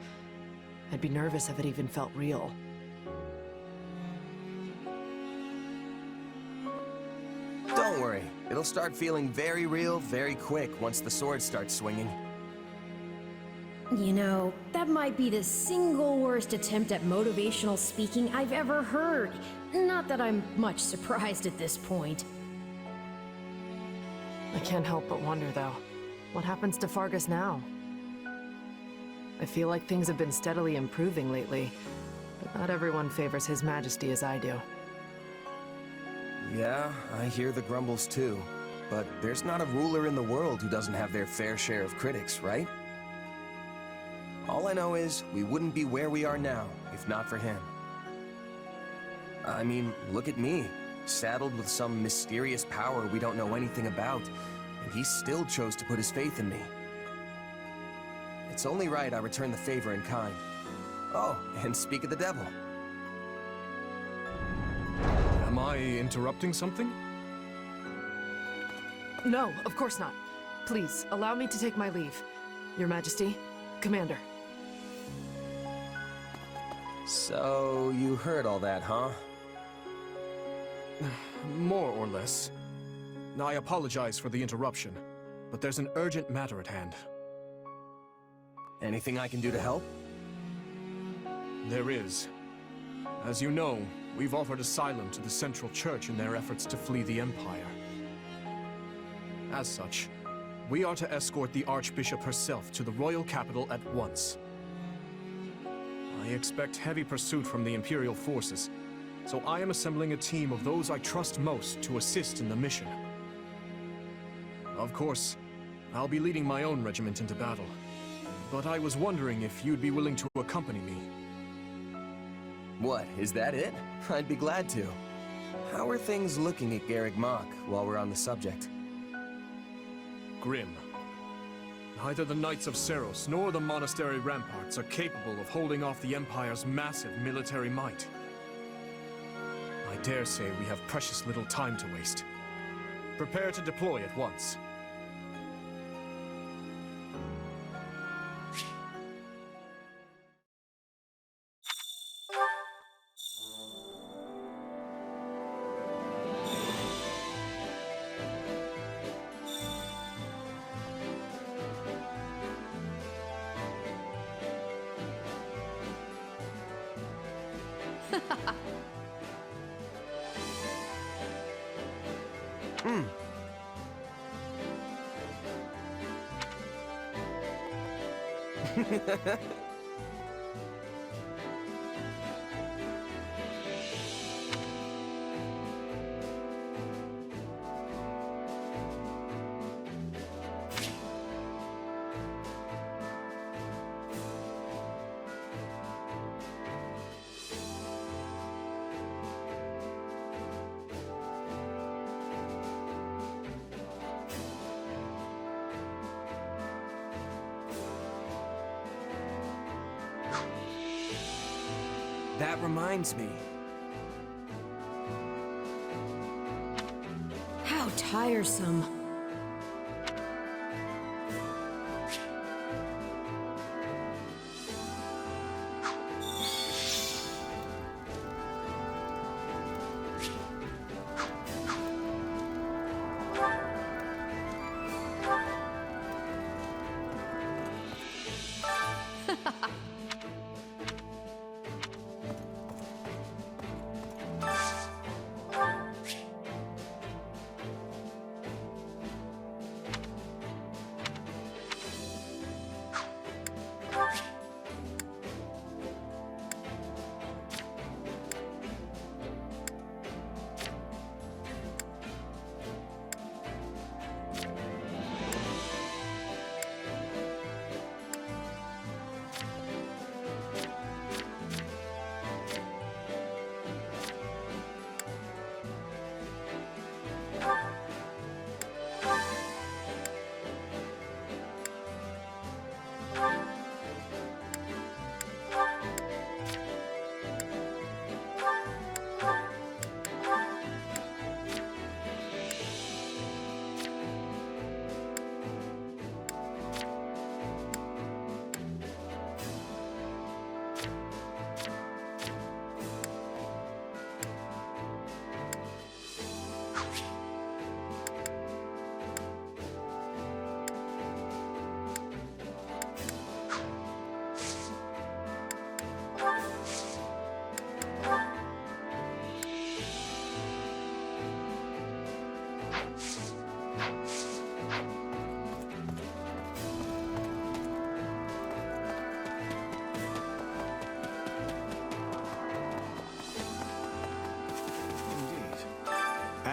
Speaker 11: I'd be nervous if it even felt real.
Speaker 2: Don't worry. It'll start feeling very real very quick once the sword starts swinging.
Speaker 17: You know, that might be the single worst attempt at motivational speaking I've ever heard. Not that I'm much surprised at this point.
Speaker 11: I can't help but wonder, though. What happens to Fargus now? I feel like things have been steadily improving lately, but not everyone favors His Majesty as I do.
Speaker 2: Yeah, I hear the grumbles too. But there's not a ruler in the world who doesn't have their fair share of critics, right? All I know is, we wouldn't be where we are now, if not for him. I mean, look at me, saddled with some mysterious power we don't know anything about, and he still chose to put his faith in me. It's only right I return the favor in kind. Oh, and speak of the devil.
Speaker 3: Am I interrupting something?
Speaker 11: No, of course not. Please, allow me to take my leave. Your Majesty, Commander.
Speaker 2: So, you heard all that, huh?
Speaker 3: More or less. I apologize for the interruption, but there's an urgent matter at hand.
Speaker 2: Anything I can do to help?
Speaker 3: There is. As you know, we've offered asylum to the Central Church in their efforts to flee the Empire. As such, we are to escort the Archbishop herself to the royal capital at once. I expect heavy pursuit from the Imperial forces, so I am assembling a team of those I trust most to assist in the mission. Of course, I'll be leading my own regiment into battle, but I was wondering if you'd be willing to accompany me.
Speaker 2: What, is that it? I'd be glad to. How are things looking at Garreg Mach while we're on the subject?
Speaker 3: Grim. Neither the Knights of Seros nor the monastery ramparts are capable of holding off the Empire's massive military might. I dare say we have precious little time to waste. Prepare to deploy at once.
Speaker 2: That reminds me.
Speaker 17: How tiresome.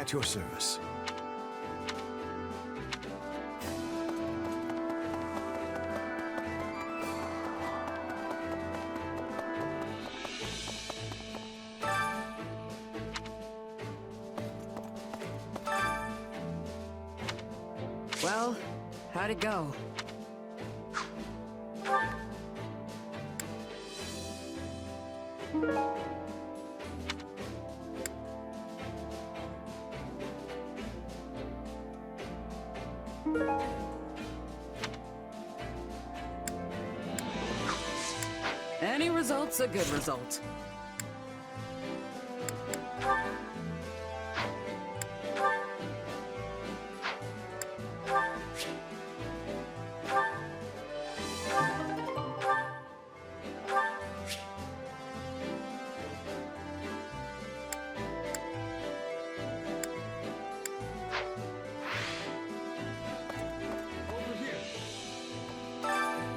Speaker 9: At your service.
Speaker 11: Well, how'd it go? Any result's a good result.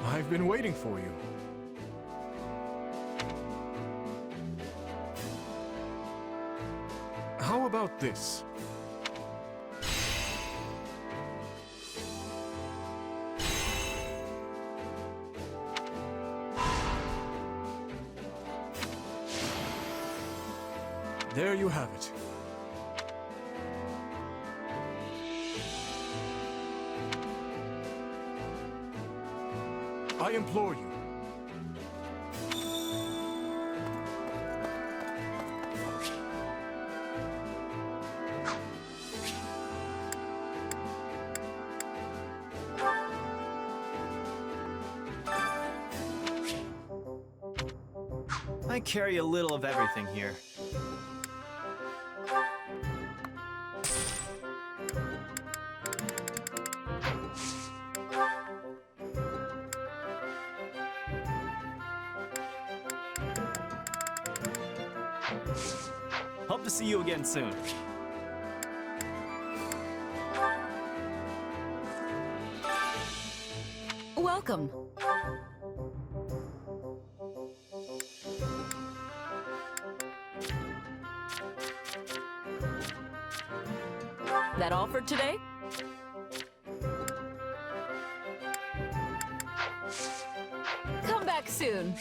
Speaker 3: I've been waiting for you. How about this? There you have it. I implore you.
Speaker 13: I carry a little of everything here. Hope to see you again soon.
Speaker 1: Welcome. That all for today? Come back soon.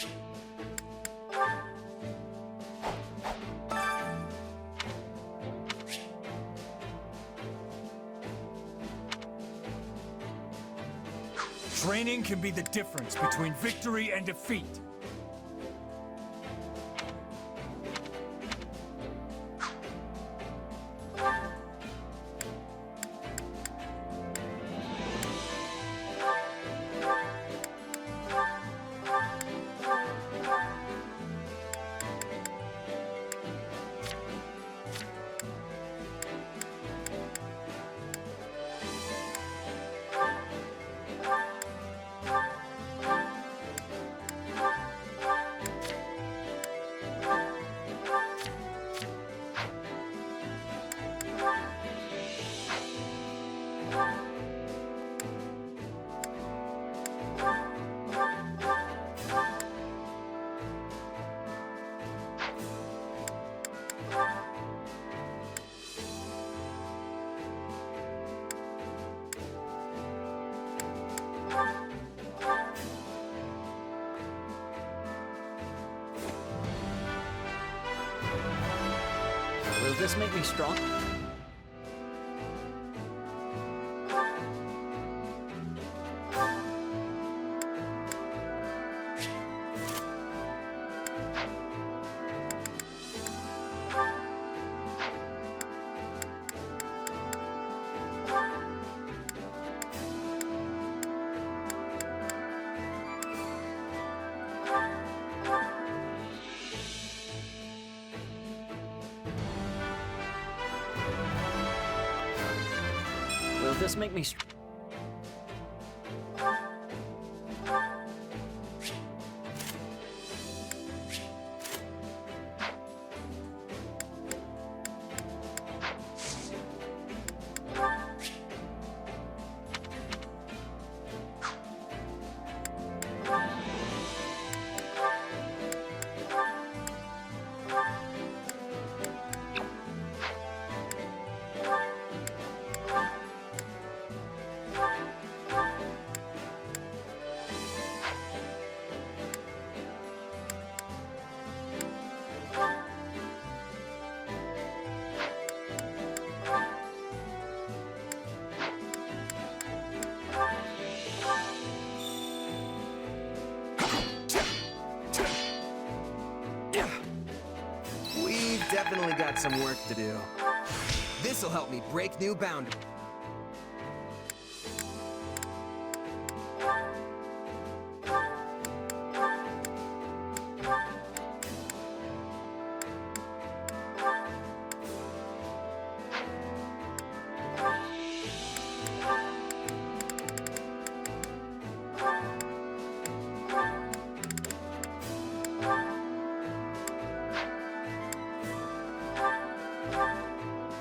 Speaker 3: Training can be the difference between victory and defeat.
Speaker 13: Will this make me strong? Will this make me
Speaker 2: definitely got some work to do. This'll help me break new boundaries.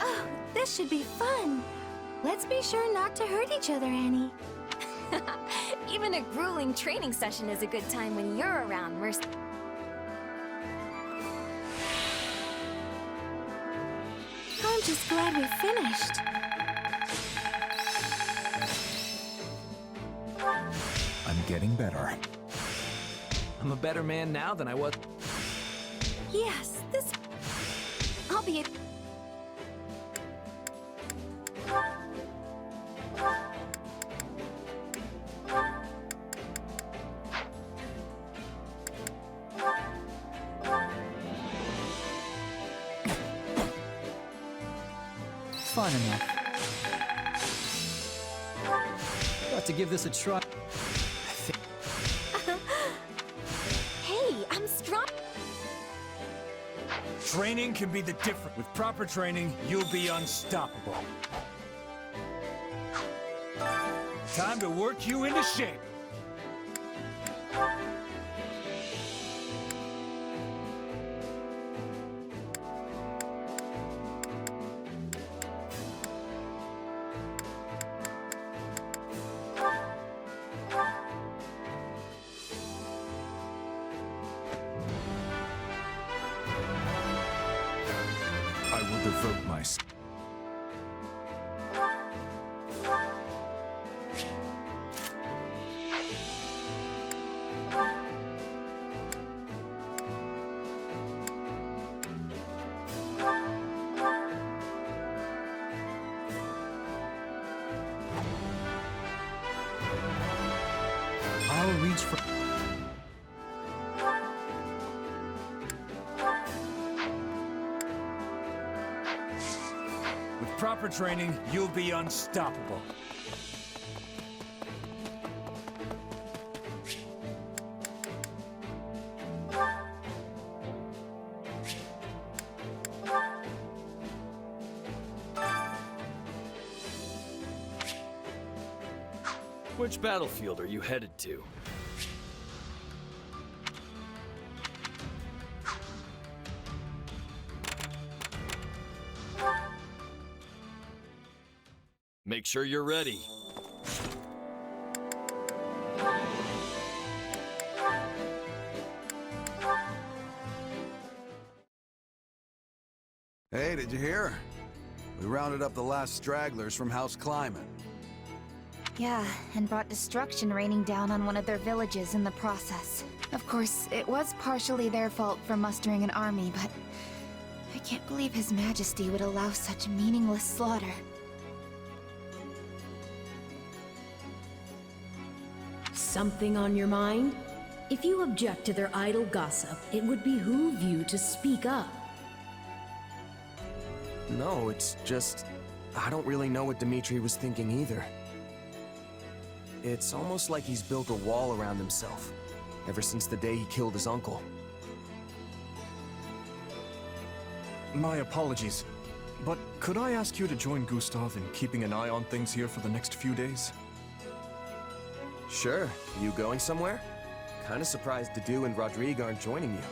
Speaker 4: Oh, this should be fun. Let's be sure not to hurt each other, Annie.
Speaker 18: Even a grueling training session is a good time when you're around, Mercy.
Speaker 4: I'm just glad we finished.
Speaker 3: I'm getting better.
Speaker 13: I'm a better man now than I was.
Speaker 4: Yes, this... I'll be...
Speaker 10: Fine enough. Got to give this a try.
Speaker 18: Hey, I'm strong.
Speaker 19: Training can be the difference. With proper training, you'll be unstoppable. Time to work you into shape.
Speaker 3: I will devote myself. I'll reach for...
Speaker 19: With proper training, you'll be unstoppable.
Speaker 13: Which battlefield are you headed to? Make sure you're ready.
Speaker 20: Hey, did you hear? We rounded up the last stragglers from House Climate.
Speaker 21: Yeah, and brought destruction raining down on one of their villages in the process. Of course, it was partially their fault for mustering an army, but I can't believe His Majesty would allow such meaningless slaughter.
Speaker 17: Something on your mind? If you object to their idle gossip, it would behoove you to speak up.
Speaker 2: No, it's just... I don't really know what Dimitri was thinking either. It's almost like he's built a wall around himself, ever since the day he killed his uncle.
Speaker 3: My apologies, but could I ask you to join Gustav in keeping an eye on things here for the next few days?
Speaker 2: Sure. You going somewhere? Kinda surprised Dedu and Rodrigue aren't joining you.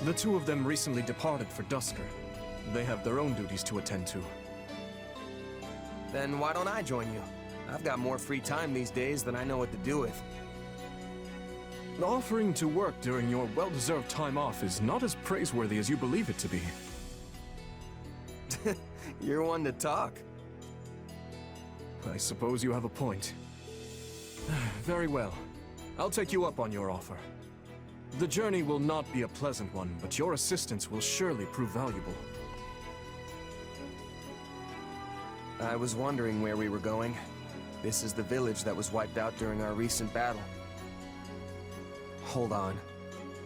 Speaker 3: The two of them recently departed for Dusker. They have their own duties to attend to.
Speaker 2: Then why don't I join you? I've got more free time these days than I know what to do with.
Speaker 3: Offering to work during your well-deserved time off is not as praiseworthy as you believe it to be.
Speaker 2: You're one to talk.
Speaker 3: I suppose you have a point. Very well. I'll take you up on your offer. The journey will not be a pleasant one, but your assistance will surely prove valuable.
Speaker 2: I was wondering where we were going. This is the village that was wiped out during our recent battle. Hold on.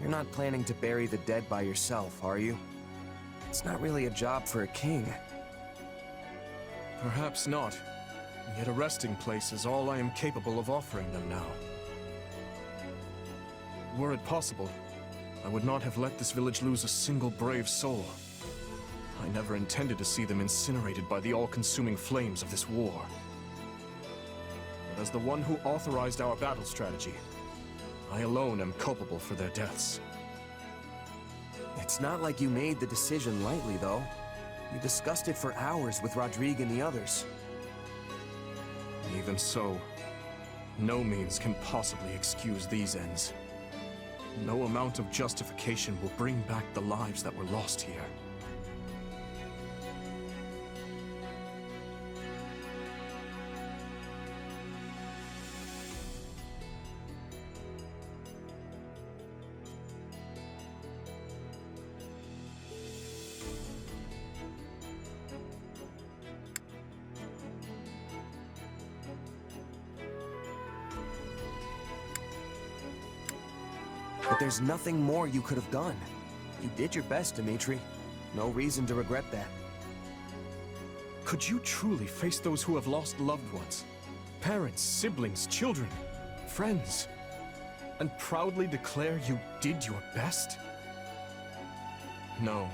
Speaker 2: You're not planning to bury the dead by yourself, are you? It's not really a job for a king.
Speaker 3: Perhaps not. Yet a resting place is all I am capable of offering them now. Were it possible, I would not have let this village lose a single brave soul. I never intended to see them incinerated by the all-consuming flames of this war. But as the one who authorized our battle strategy, I alone am culpable for their deaths.
Speaker 2: It's not like you made the decision lightly, though. You discussed it for hours with Rodrigue and the others.
Speaker 3: Even so, no means can possibly excuse these ends. No amount of justification will bring back the lives that were lost here.
Speaker 2: But there's nothing more you could have done. You did your best, Dimitri. No reason to regret that.
Speaker 3: Could you truly face those who have lost loved ones? Parents, siblings, children, friends, and proudly declare you did your best? No,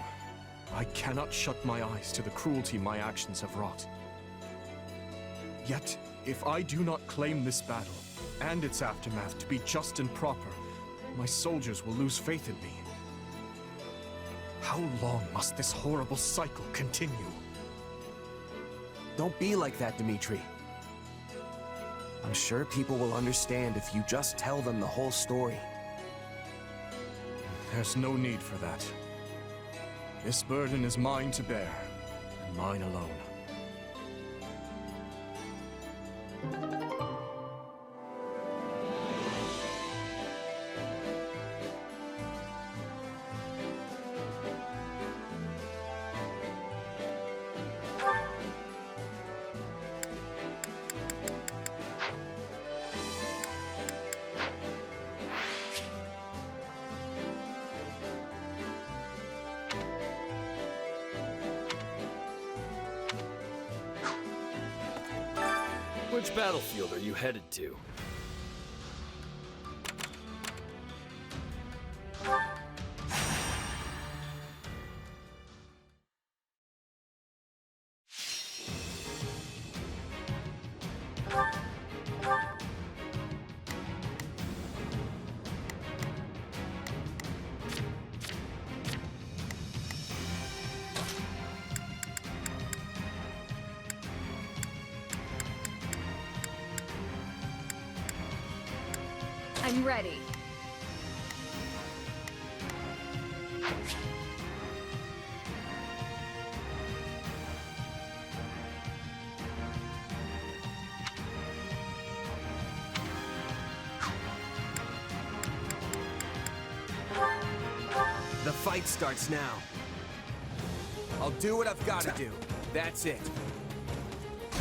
Speaker 3: I cannot shut my eyes to the cruelty my actions have wrought. Yet, if I do not claim this battle, and its aftermath to be just and proper, my soldiers will lose faith in me. How long must this horrible cycle continue?
Speaker 2: Don't be like that, Dimitri. I'm sure people will understand if you just tell them the whole story.
Speaker 3: There's no need for that. This burden is mine to bear, and mine alone.
Speaker 14: Which battlefield are you headed to?
Speaker 1: I'm ready.
Speaker 2: The fight starts now. I'll do what I've got to do. That's it.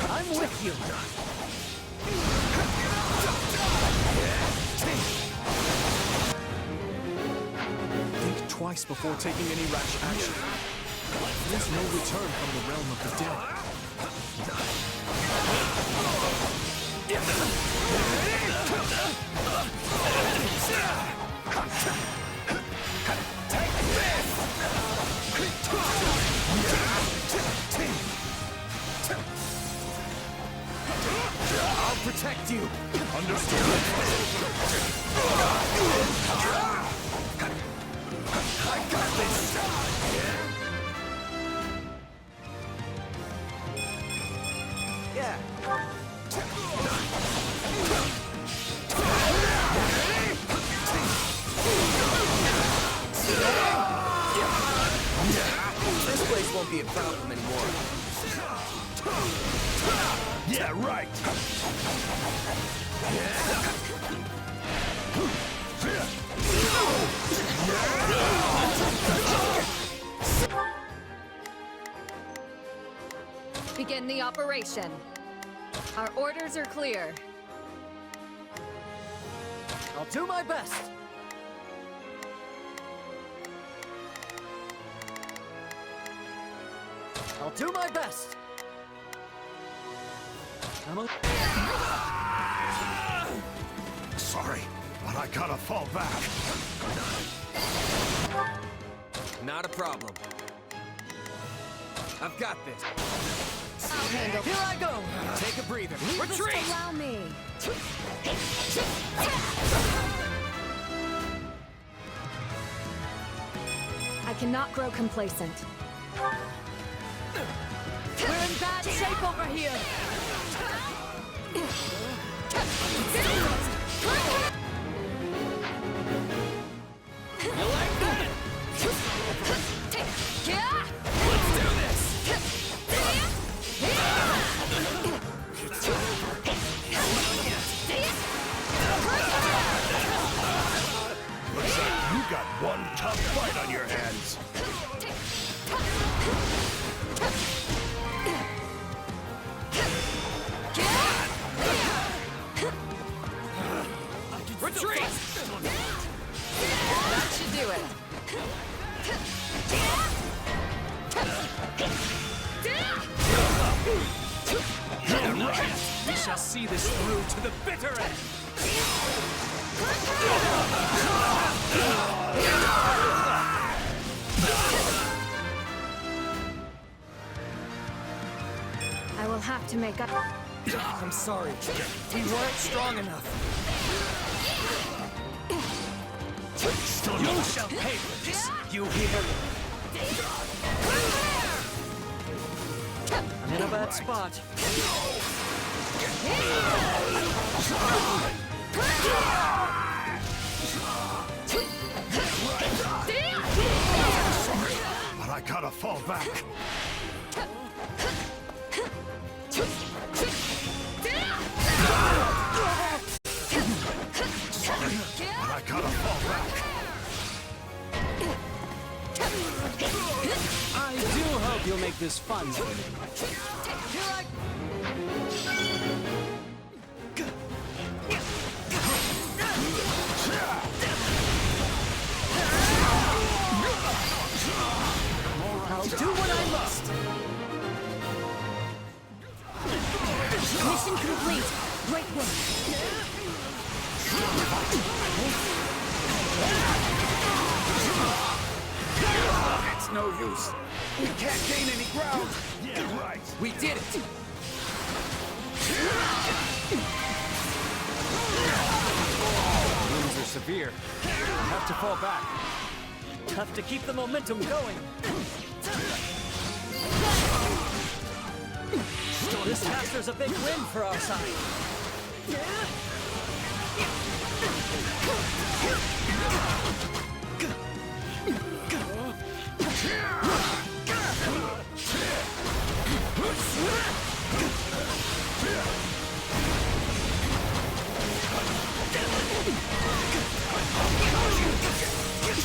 Speaker 14: I'm with you.
Speaker 3: Think twice before taking any rash action. There's no return from the realm of the dead.
Speaker 2: I'll protect you.
Speaker 3: Understood.
Speaker 2: I got this. Yeah. This place won't be a problem anymore.
Speaker 16: Yeah, right.
Speaker 1: Begin the operation. Our orders are clear.
Speaker 14: I'll do my best. I'll do my best.
Speaker 6: Sorry, but I gotta fall back.
Speaker 2: Not a problem. I've got this.
Speaker 1: I'll handle.
Speaker 14: Here I go!
Speaker 2: Take a breather.
Speaker 1: Retreat! Allow me. I cannot grow complacent.
Speaker 11: We're in bad shape over here!
Speaker 13: You like that?
Speaker 2: Let's do this!
Speaker 6: Looks like you got one tough fight on your hands.
Speaker 13: Retreat!
Speaker 1: That should do it.
Speaker 13: We shall see this through to the bitter end!
Speaker 1: I will have to make up.
Speaker 14: I'm sorry. We weren't strong enough.
Speaker 13: You shall pay for this, you hear?
Speaker 14: I'm in a bad spot.
Speaker 6: Sorry, but I gotta fall back. Sorry, but I gotta fall back.
Speaker 13: I do hope you'll make this fun for me.
Speaker 11: I'll do what I must.
Speaker 4: Mission complete. Great work.
Speaker 16: It's no use. We can't gain any ground.
Speaker 6: Yeah, right.
Speaker 2: We did it!
Speaker 13: Wounds are severe. I'll have to fall back. Have to keep the momentum going. This caster's a big win for our side.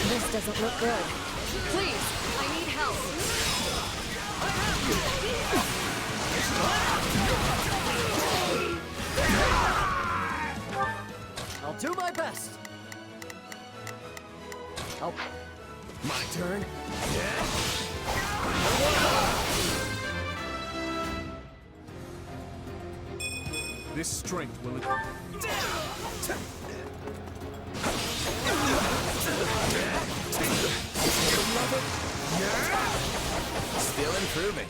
Speaker 1: This doesn't look good. Please, I need help.
Speaker 14: I'll do my best.
Speaker 2: My turn?
Speaker 3: This strength will...
Speaker 2: Still improving.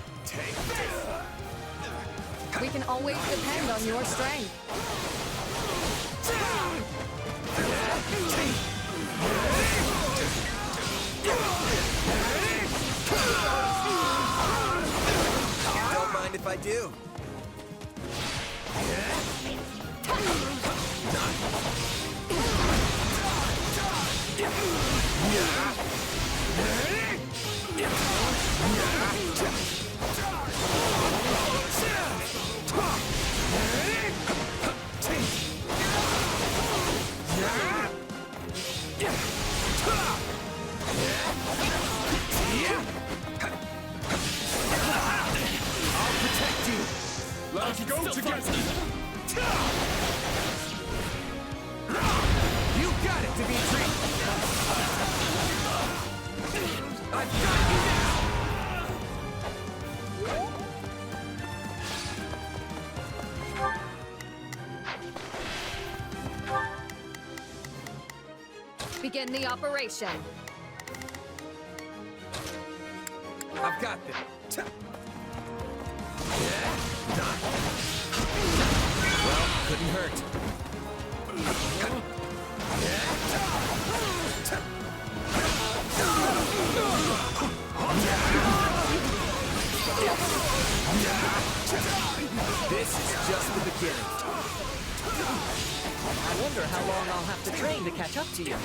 Speaker 1: We can always depend on your strength.
Speaker 2: Don't mind if I do.
Speaker 3: Let's go together!
Speaker 2: You got it, Dimitri!
Speaker 1: Begin the operation.
Speaker 2: I've got this. Well, couldn't hurt. This is just the beginning.
Speaker 14: I wonder how long I'll have to train to catch up to you.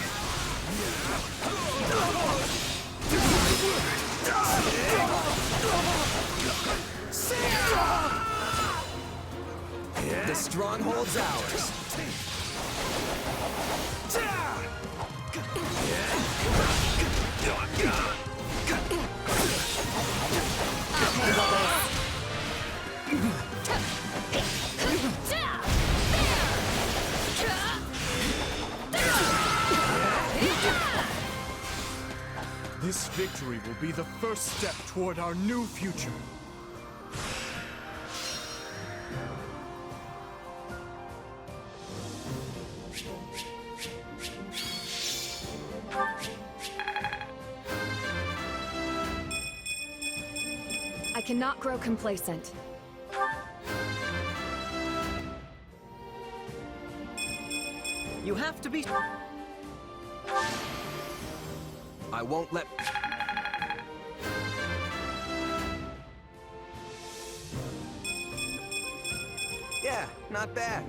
Speaker 2: The stronghold's ours.
Speaker 3: This victory will be the first step toward our new future.
Speaker 1: I cannot grow complacent.
Speaker 14: You have to be...
Speaker 2: I won't let... Yeah, not bad.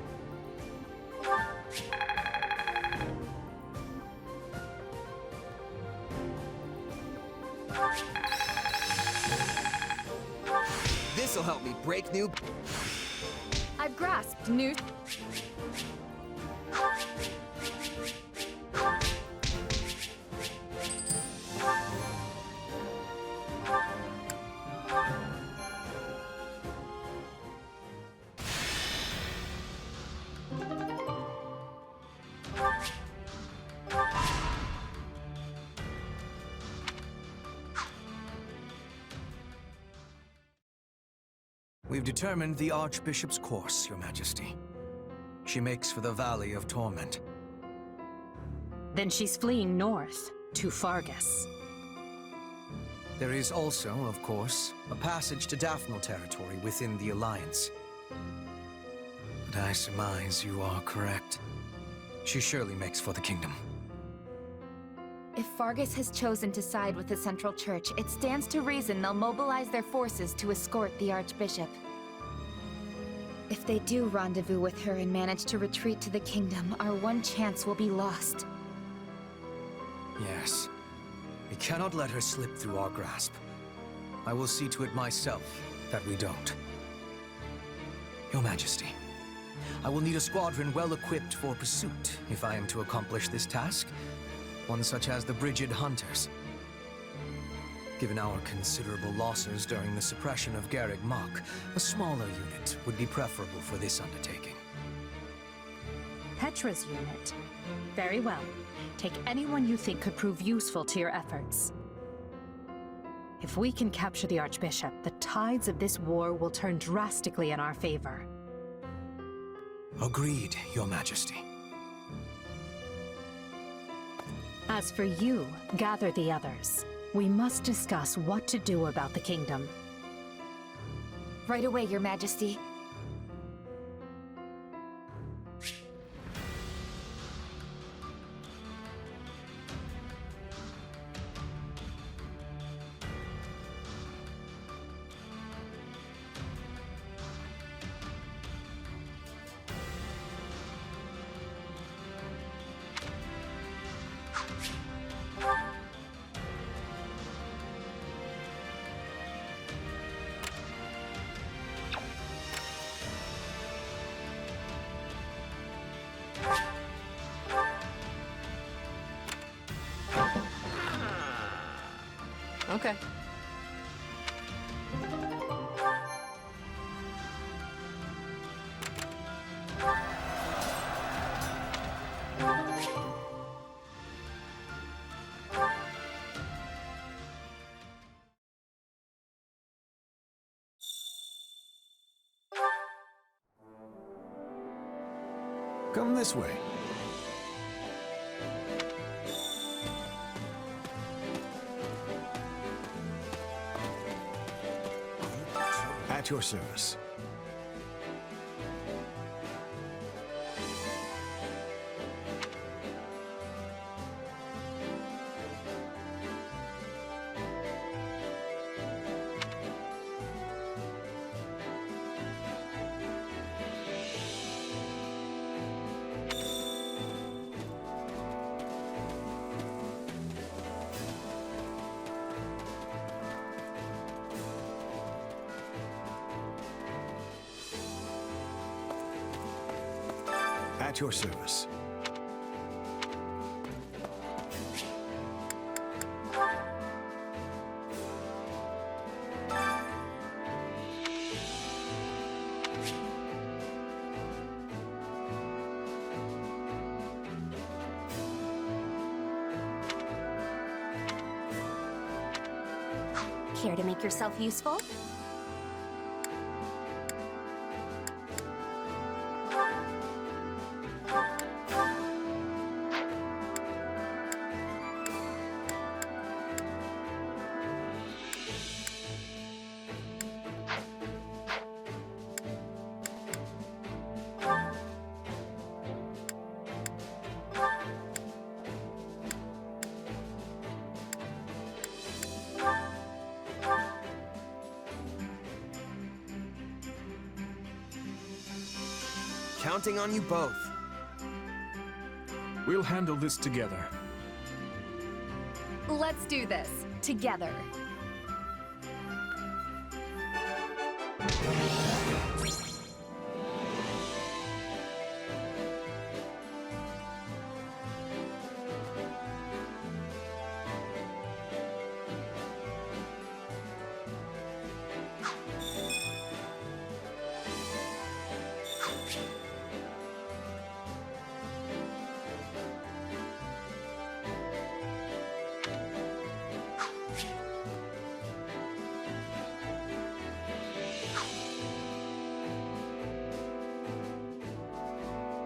Speaker 2: This'll help me break new...
Speaker 1: I've grasped new...
Speaker 8: We've determined the Archbishop's course, Your Majesty. She makes for the Valley of Torment.
Speaker 22: Then she's fleeing north, to Fargus.
Speaker 8: There is also, of course, a passage to Daphnal territory within the Alliance. But I surmise you are correct. She surely makes for the kingdom.
Speaker 21: If Fargus has chosen to side with the Central Church, it stands to reason they'll mobilize their forces to escort the Archbishop. If they do rendezvous with her and manage to retreat to the kingdom, our one chance will be lost.
Speaker 8: Yes. We cannot let her slip through our grasp. I will see to it myself that we don't. Your Majesty, I will need a squadron well equipped for pursuit if I am to accomplish this task. One such as the Brigid Hunters. Given our considerable losses during the suppression of Garreg Mach, a smaller unit would be preferable for this undertaking.
Speaker 22: Petra's unit. Very well. Take anyone you think could prove useful to your efforts. If we can capture the Archbishop, the tides of this war will turn drastically in our favor.
Speaker 8: Agreed, Your Majesty.
Speaker 22: As for you, gather the others. We must discuss what to do about the kingdom.
Speaker 21: Right away, Your Majesty.
Speaker 11: Okay.
Speaker 9: Come this way. At your service. At your service.
Speaker 18: Care to make yourself useful?
Speaker 2: Counting on you both.
Speaker 3: We'll handle this together.
Speaker 1: Let's do this together.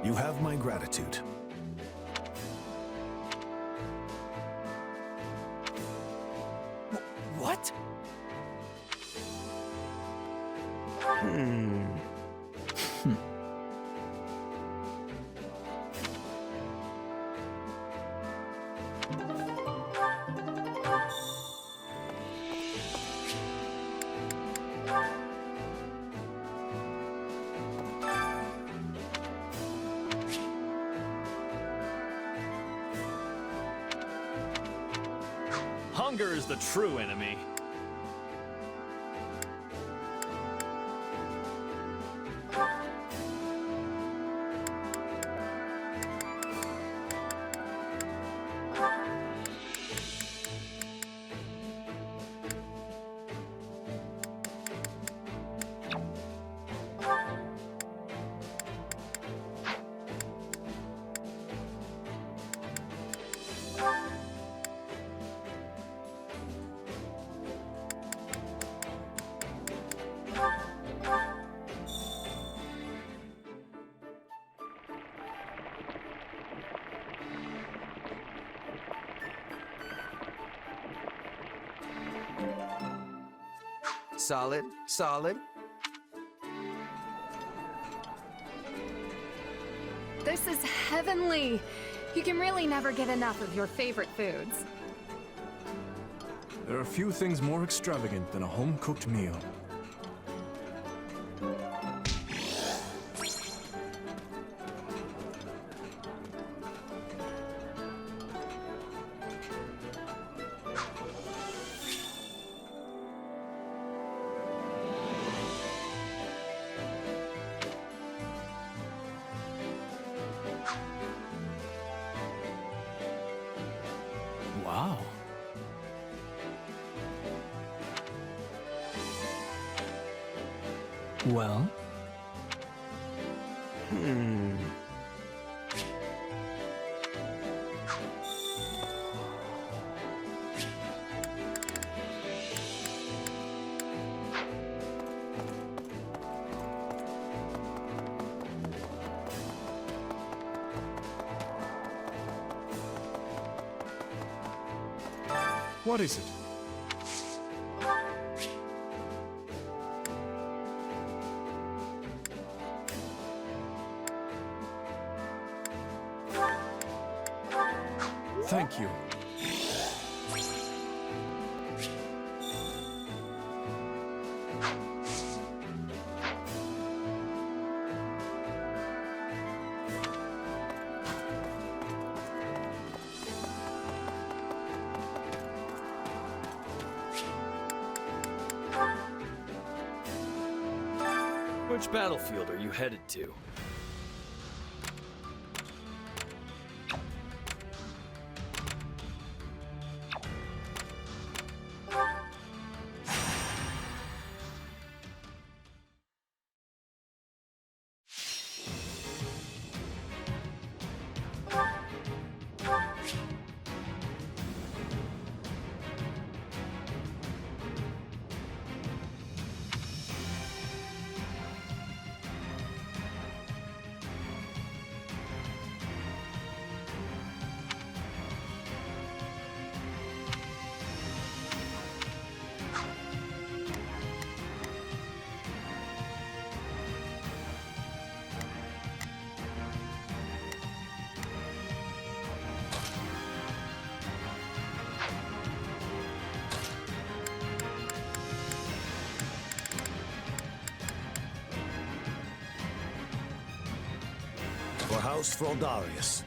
Speaker 9: You have my gratitude.
Speaker 2: What?
Speaker 13: Hunger is the true enemy.
Speaker 2: Solid, solid.
Speaker 1: This is heavenly. You can really never get enough of your favorite foods.
Speaker 3: There are few things more extravagant than a home-cooked meal. Wow. Well? What is it? Thank you.
Speaker 13: Which battlefield are you headed to?
Speaker 9: For House Froldarius.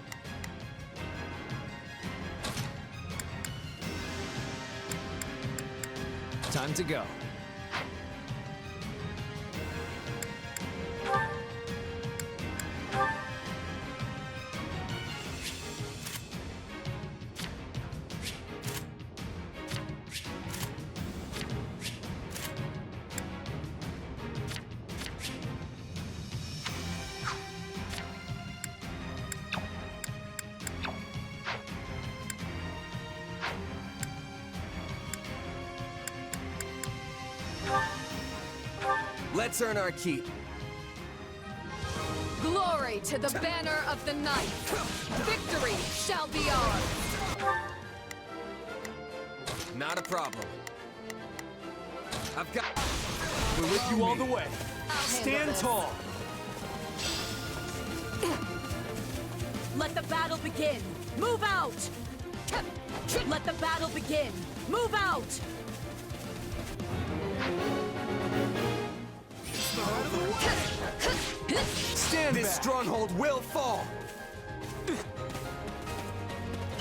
Speaker 13: Time to go.
Speaker 2: Let's earn our keep.
Speaker 1: Glory to the banner of the knight! Victory shall be ours!
Speaker 2: Not a problem. I've got...
Speaker 3: We're with you all the way.
Speaker 1: Stand
Speaker 3: tall.
Speaker 7: Let the battle begin! Move out! Let the battle begin! Move out!
Speaker 2: This stronghold will fall!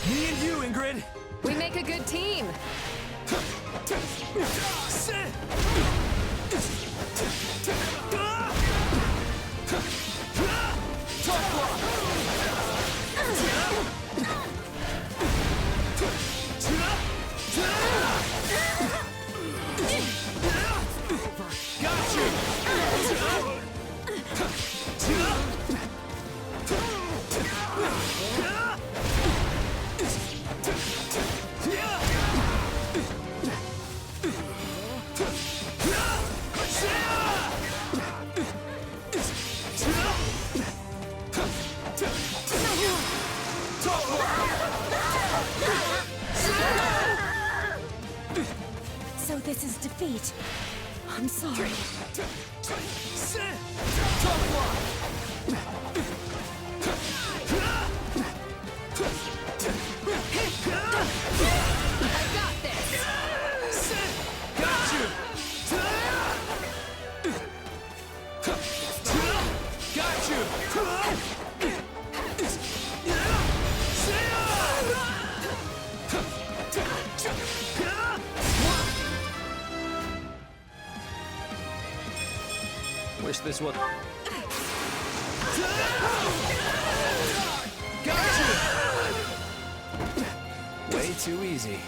Speaker 3: Me and you, Ingrid!
Speaker 1: We make a good team!
Speaker 7: So this is defeat. I'm sorry.
Speaker 1: I got this!
Speaker 3: Got you! Got you!
Speaker 13: Wish this was...
Speaker 3: Got you!
Speaker 13: Way too easy.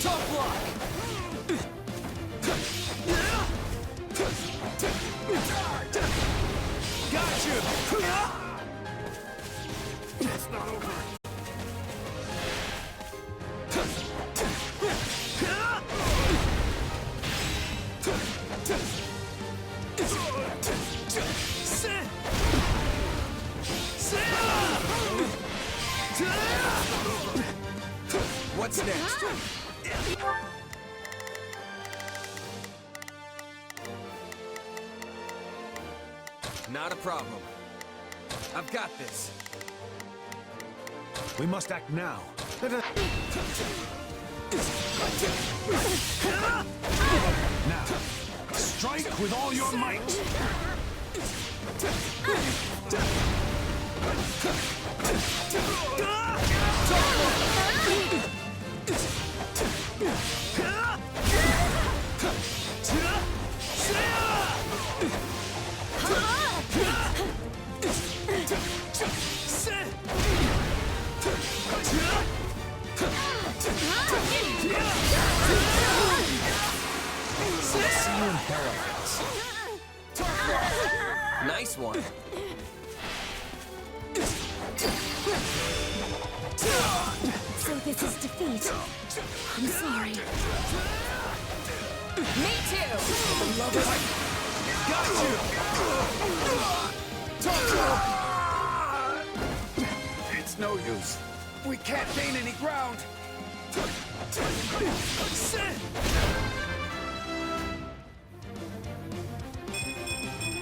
Speaker 3: Tough block! Got you! It's not over.
Speaker 2: What's next? Not a problem. I've got this.
Speaker 9: We must act now. Now, strike with all your might.
Speaker 2: See you in hell, nice one.
Speaker 17: So this is defeat. I'm sorry.
Speaker 1: Me too!
Speaker 2: Got you!
Speaker 16: It's no use. We can't gain any ground.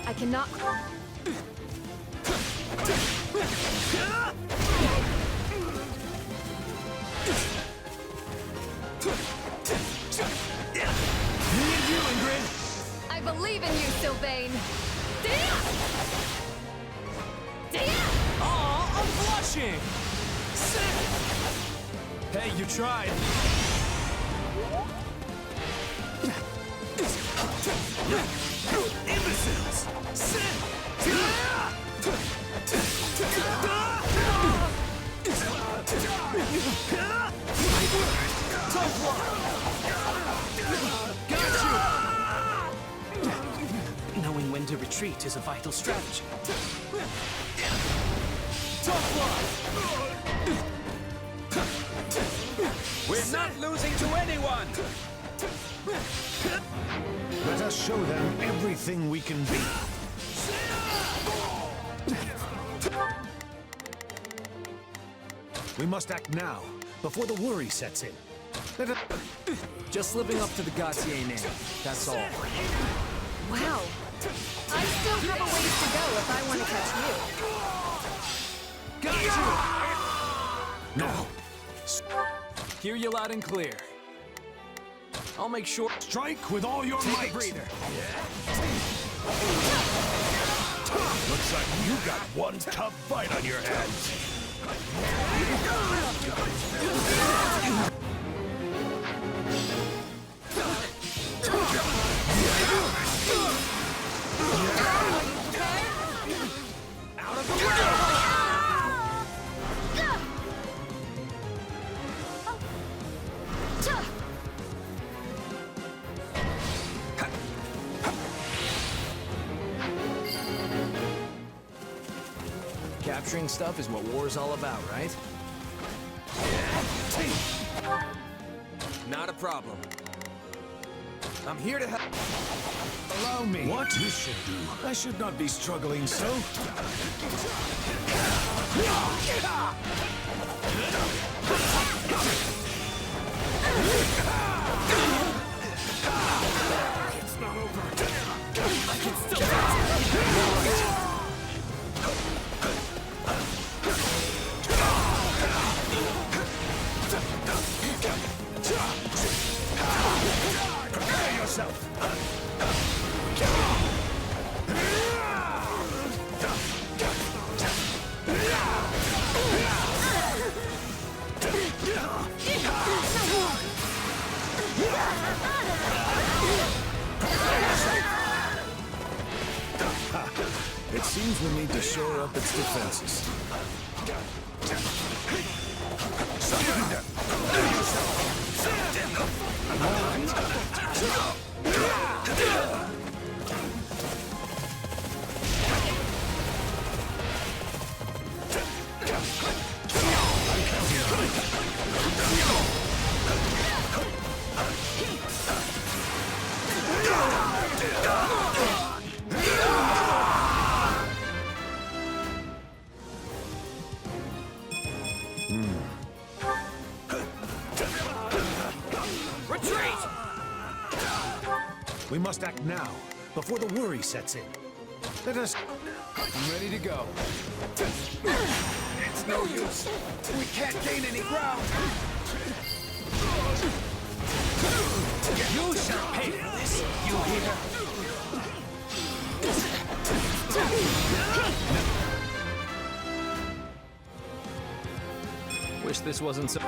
Speaker 1: I cannot... I believe in you, Sylvain!
Speaker 3: Aw, I'm blushing! Hey, you tried.
Speaker 2: Imbeciles!
Speaker 13: Knowing when to retreat is a vital strategy.
Speaker 16: We're not losing to anyone!
Speaker 9: Let us show them everything we can be. We must act now, before the worry sets in.
Speaker 3: Just living up to the Gautier name, that's all.
Speaker 1: Wow. I still have a ways to go if I want to catch you.
Speaker 3: Got you! No. Hear you loud and clear. I'll make sure...
Speaker 9: Strike with all your might!
Speaker 3: Take a breather.
Speaker 9: Looks like you got one tough fight on your hands.
Speaker 3: Out of the way! Capturing stuff is what war's all about, right?
Speaker 2: Not a problem. I'm here to help.
Speaker 9: Allow me. What? You should do. I should not be struggling so.
Speaker 2: It's not over.
Speaker 13: I can still...
Speaker 9: Prepare yourself. It seems we need to shore up its defenses.
Speaker 2: Retreat!
Speaker 9: We must act now, before the worry sets in. Let us...
Speaker 19: I'm ready to go.
Speaker 16: It's no use. We can't gain any ground.
Speaker 13: You shall pay for this, you hear?
Speaker 3: Wish this wasn't so...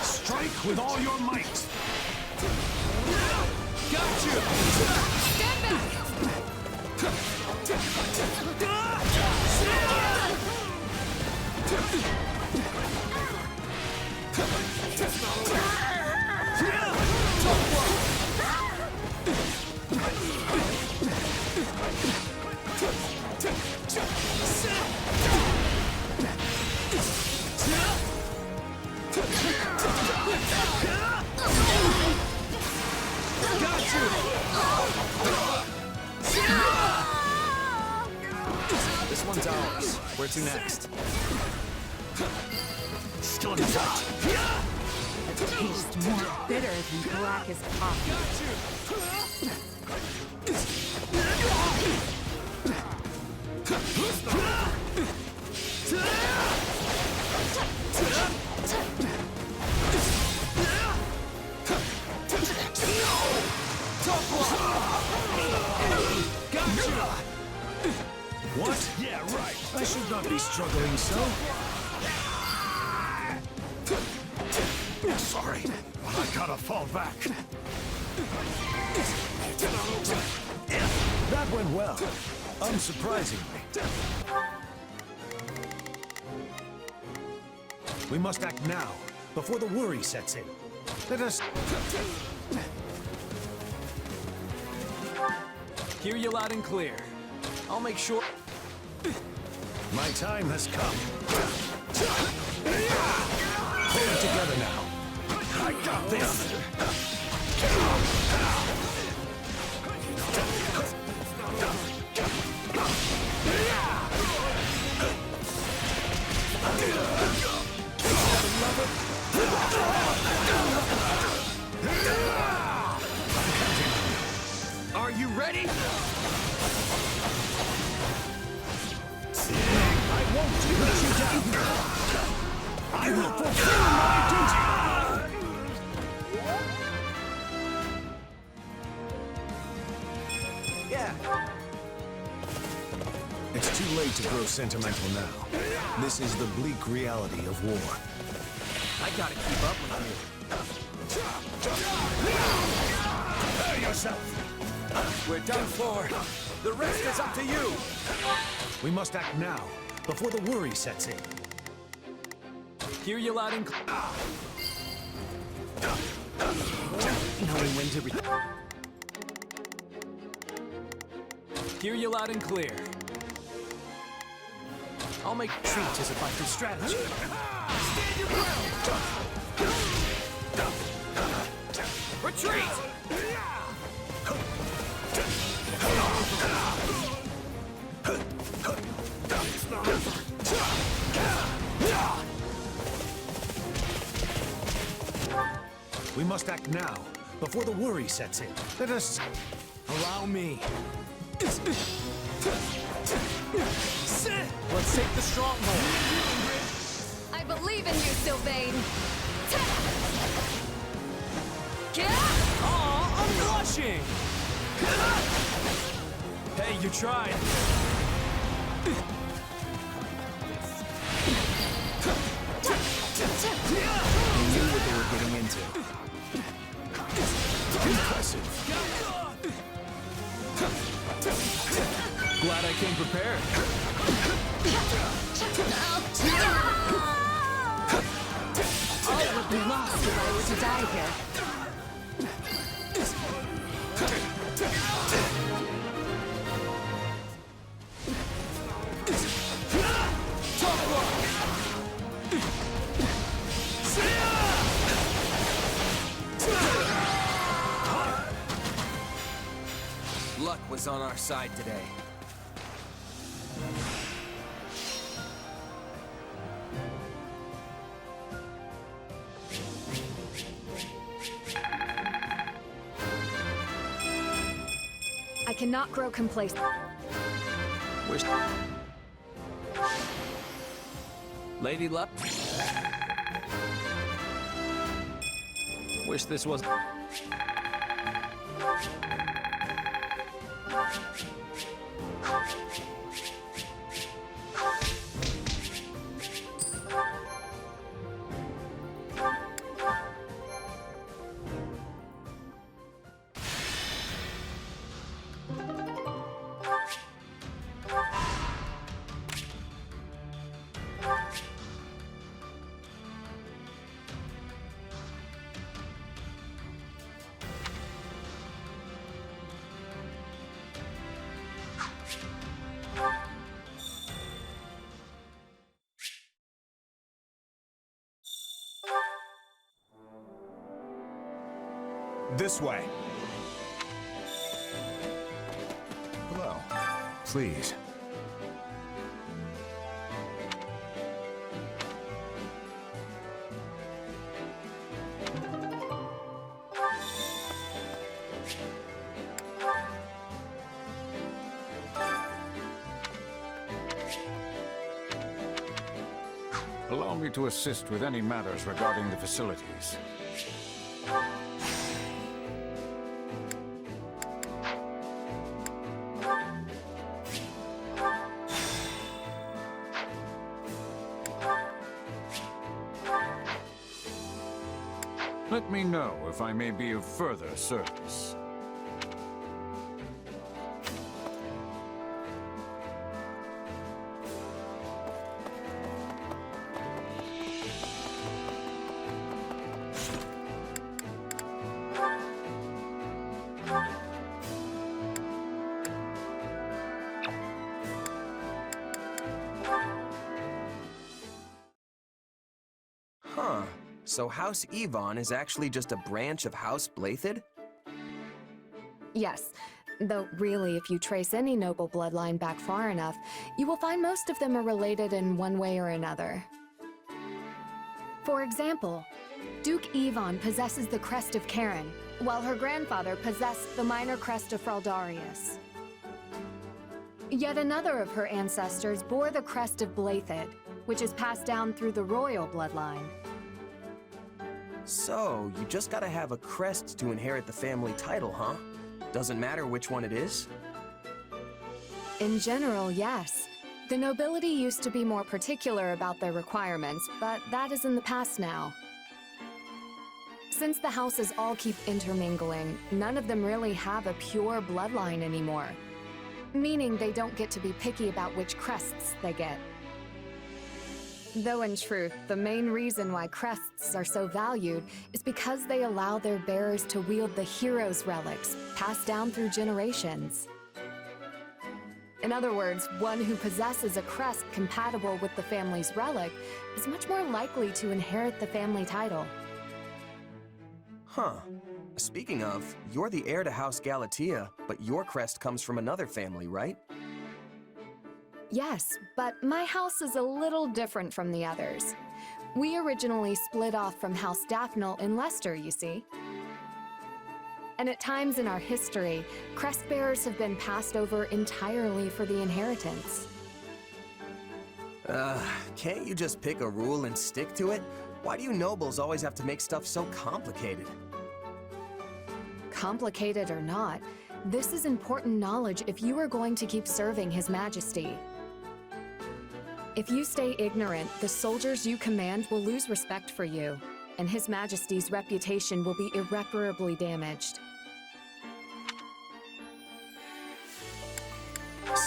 Speaker 9: Strike with all your might!
Speaker 13: Got you!
Speaker 1: Stand back!
Speaker 3: This one's ours. Where to next?
Speaker 13: Still in sight.
Speaker 22: It tastes more bitter than black as coffee.
Speaker 9: What? Yeah, right. I should not be struggling so. Sorry, but I gotta fall back. That went well, unsurprisingly. We must act now, before the worry sets in. Let us...
Speaker 3: Hear you loud and clear. I'll make sure...
Speaker 9: My time has come. Hold it together now. I got this!
Speaker 13: Are you ready?
Speaker 9: I won't let you down! I will fulfill my duty!
Speaker 2: Yeah.
Speaker 9: It's too late to grow sentimental now. This is the bleak reality of war.
Speaker 13: I gotta keep up with you.
Speaker 9: Prepare yourself!
Speaker 13: We're done for. The rest is up to you.
Speaker 9: We must act now, before the worry sets in.
Speaker 3: Hear you loud and clear.
Speaker 13: Knowing when to
Speaker 3: Hear you loud and clear. I'll make treat as if I through strategy.
Speaker 13: stand your ground. Retreat!
Speaker 9: We must act now, before the worry sets in. Let us...
Speaker 3: Allow me.
Speaker 13: Let's take the stronghold.
Speaker 1: I believe in you, Sylvain!
Speaker 3: Aw, I'm blushing! Hey, you tried.
Speaker 2: They knew what they were getting into.
Speaker 9: Impressive.
Speaker 3: Glad I came prepared.
Speaker 22: All would be lost if I were to die here.
Speaker 2: Luck was on our side today.
Speaker 1: I cannot grow complacent.
Speaker 3: Wish... Lady Luck? Wish this was...
Speaker 19: This way.
Speaker 3: Hello. Please.
Speaker 5: Allow me to assist with any matters regarding the facilities. Let me know if I may be of further service.
Speaker 2: Huh. So House Yvonne is actually just a branch of House Blathid?
Speaker 1: Yes, though really, if you trace any noble bloodline back far enough, you will find most of them are related in one way or another. For example, Duke Yvonne possesses the crest of Karen, while her grandfather possessed the minor crest of Fraldarius. Yet another of her ancestors bore the crest of Blathid, which is passed down through the royal bloodline.
Speaker 2: So, you just gotta have a crest to inherit the family title, huh? Doesn't matter which one it is?
Speaker 1: In general, yes. The nobility used to be more particular about their requirements, but that is in the past now. Since the houses all keep intermingling, none of them really have a pure bloodline anymore. Meaning they don't get to be picky about which crests they get. Though in truth, the main reason why crests are so valued is because they allow their bearers to wield the hero's relics, passed down through generations. In other words, one who possesses a crest compatible with the family's relic is much more likely to inherit the family title.
Speaker 2: Huh. Speaking of, you're the heir to House Galatea, but your crest comes from another family, right?
Speaker 1: Yes, but my house is a little different from the others. We originally split off from House Daphne in Leicester, you see. And at times in our history, crest bearers have been passed over entirely for the inheritance.
Speaker 2: Can't you just pick a rule and stick to it? Why do you nobles always have to make stuff so complicated?
Speaker 1: Complicated or not, this is important knowledge if you are going to keep serving His Majesty. If you stay ignorant, the soldiers you command will lose respect for you, and His Majesty's reputation will be irreparably damaged.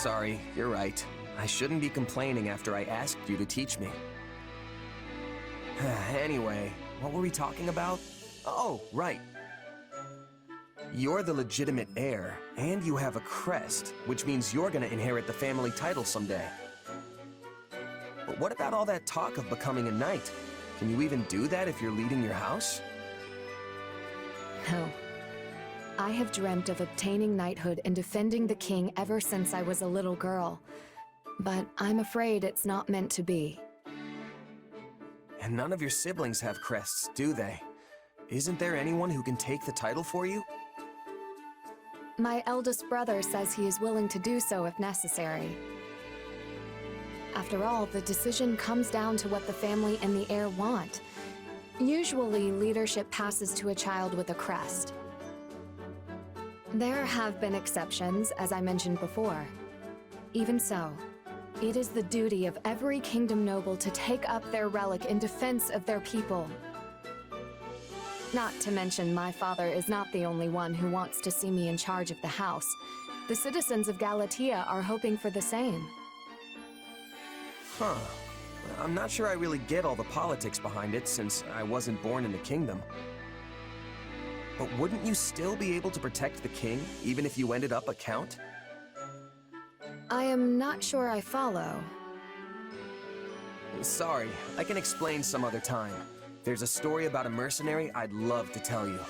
Speaker 2: Sorry, you're right. I shouldn't be complaining after I asked you to teach me. Anyway, what were we talking about? Oh, right. You're the legitimate heir, and you have a crest, which means you're gonna inherit the family title someday. But what about all that talk of becoming a knight? Can you even do that if you're leading your house?
Speaker 1: No. I have dreamt of obtaining knighthood and defending the king ever since I was a little girl. But I'm afraid it's not meant to be.
Speaker 2: And none of your siblings have crests, do they? Isn't there anyone who can take the title for you?
Speaker 1: My eldest brother says he is willing to do so if necessary. After all, the decision comes down to what the family and the heir want. Usually, leadership passes to a child with a crest. There have been exceptions, as I mentioned before. Even so, it is the duty of every kingdom noble to take up their relic in defense of their people. Not to mention, my father is not the only one who wants to see me in charge of the house. The citizens of Galatea are hoping for the same.
Speaker 2: Huh. I'm not sure I really get all the politics behind it, since I wasn't born in the kingdom. But wouldn't you still be able to protect the king, even if you ended up a count?
Speaker 1: I am not sure I follow.
Speaker 2: Sorry, I can explain some other time. There's a story about a mercenary I'd love to tell you.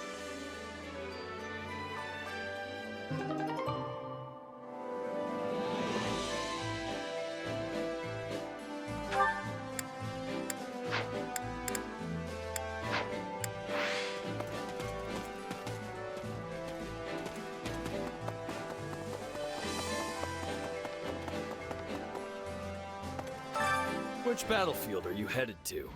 Speaker 14: Which battlefield are you headed to?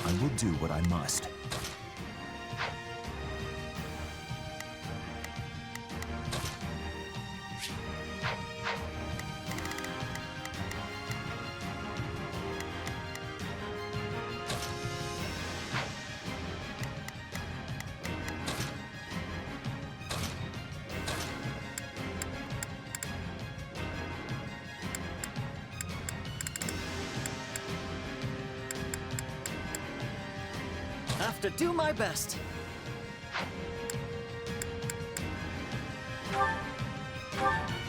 Speaker 12: I will do what I must.
Speaker 14: Have to do my best.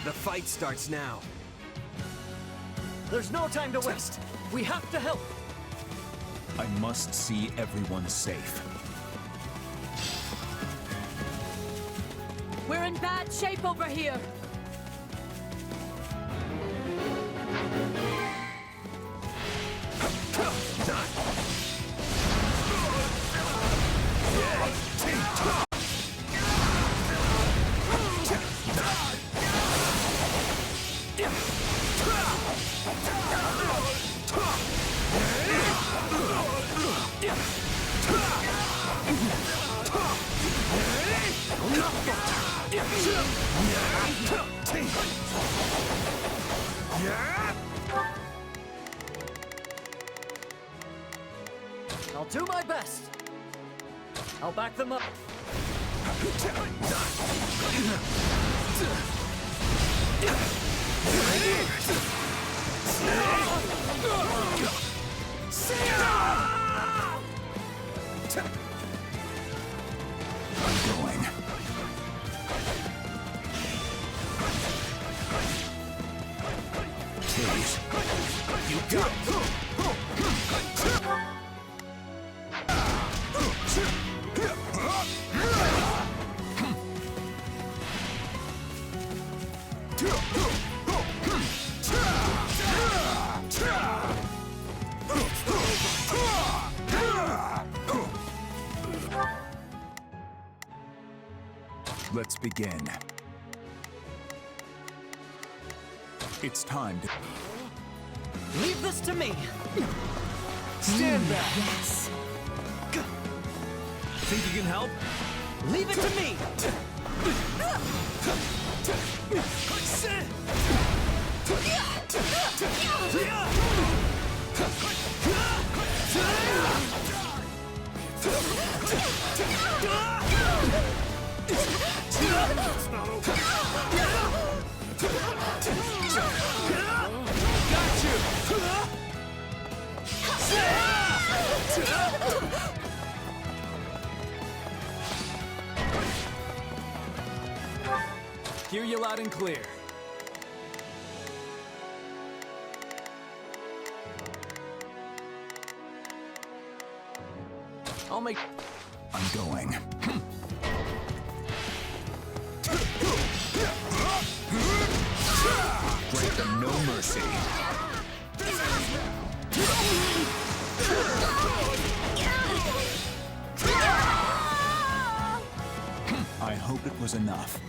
Speaker 2: The fight starts now.
Speaker 14: There's no time to waste. We have to help.
Speaker 12: I must see everyone safe.
Speaker 7: We're in bad shape over here.
Speaker 14: I'll do my best. I'll back them up.
Speaker 12: I'm going. Please. You got it. Let's begin. It's time to...
Speaker 14: Leave this to me. Stand back.
Speaker 7: Yes.
Speaker 14: Think you can help? Leave it to me.
Speaker 13: Hear you loud and clear. I'll make...
Speaker 12: I'm going. Grant them no mercy. I hope it was enough.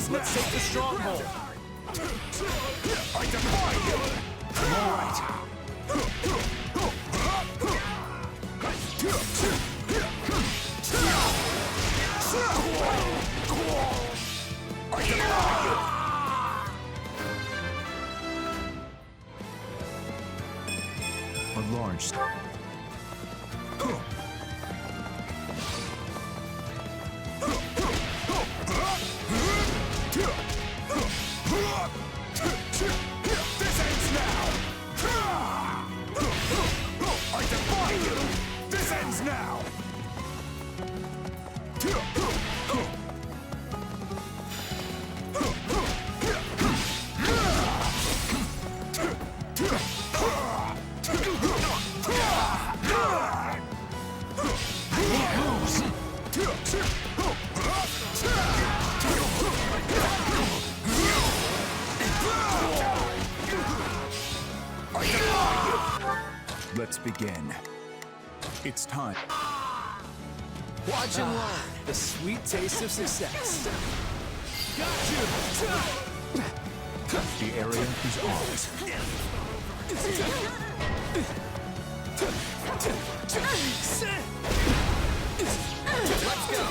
Speaker 13: Let's take the stronghold.
Speaker 12: I defy you!
Speaker 13: I'm all right.
Speaker 12: A large...
Speaker 6: This ends now! I defy you! This ends now!
Speaker 12: Let's begin. It's time.
Speaker 13: Watch and learn. The sweet taste of success. Got you!
Speaker 12: The area is ours.
Speaker 13: Let's go!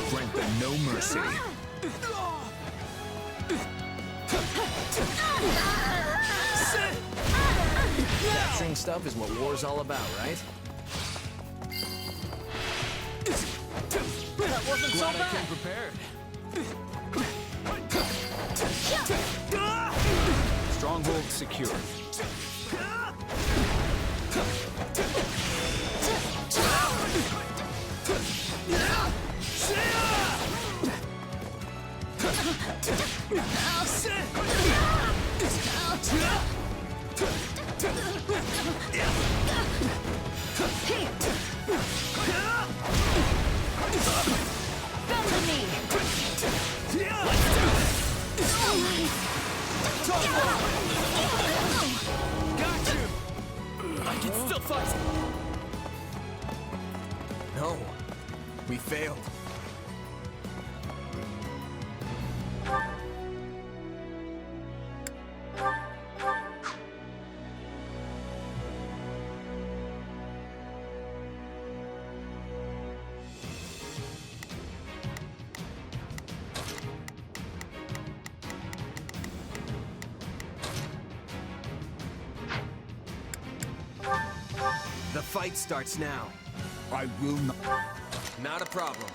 Speaker 12: Grant them no mercy.
Speaker 14: Capturing stuff is what war's all about, right?
Speaker 13: That wasn't
Speaker 14: Glad
Speaker 13: so
Speaker 14: I
Speaker 13: bad.
Speaker 14: came prepared.
Speaker 13: Stronghold secured.
Speaker 2: Got you!
Speaker 13: I can still fight.
Speaker 2: No, we failed. The fight starts now.
Speaker 12: I will not.
Speaker 2: Not a problem.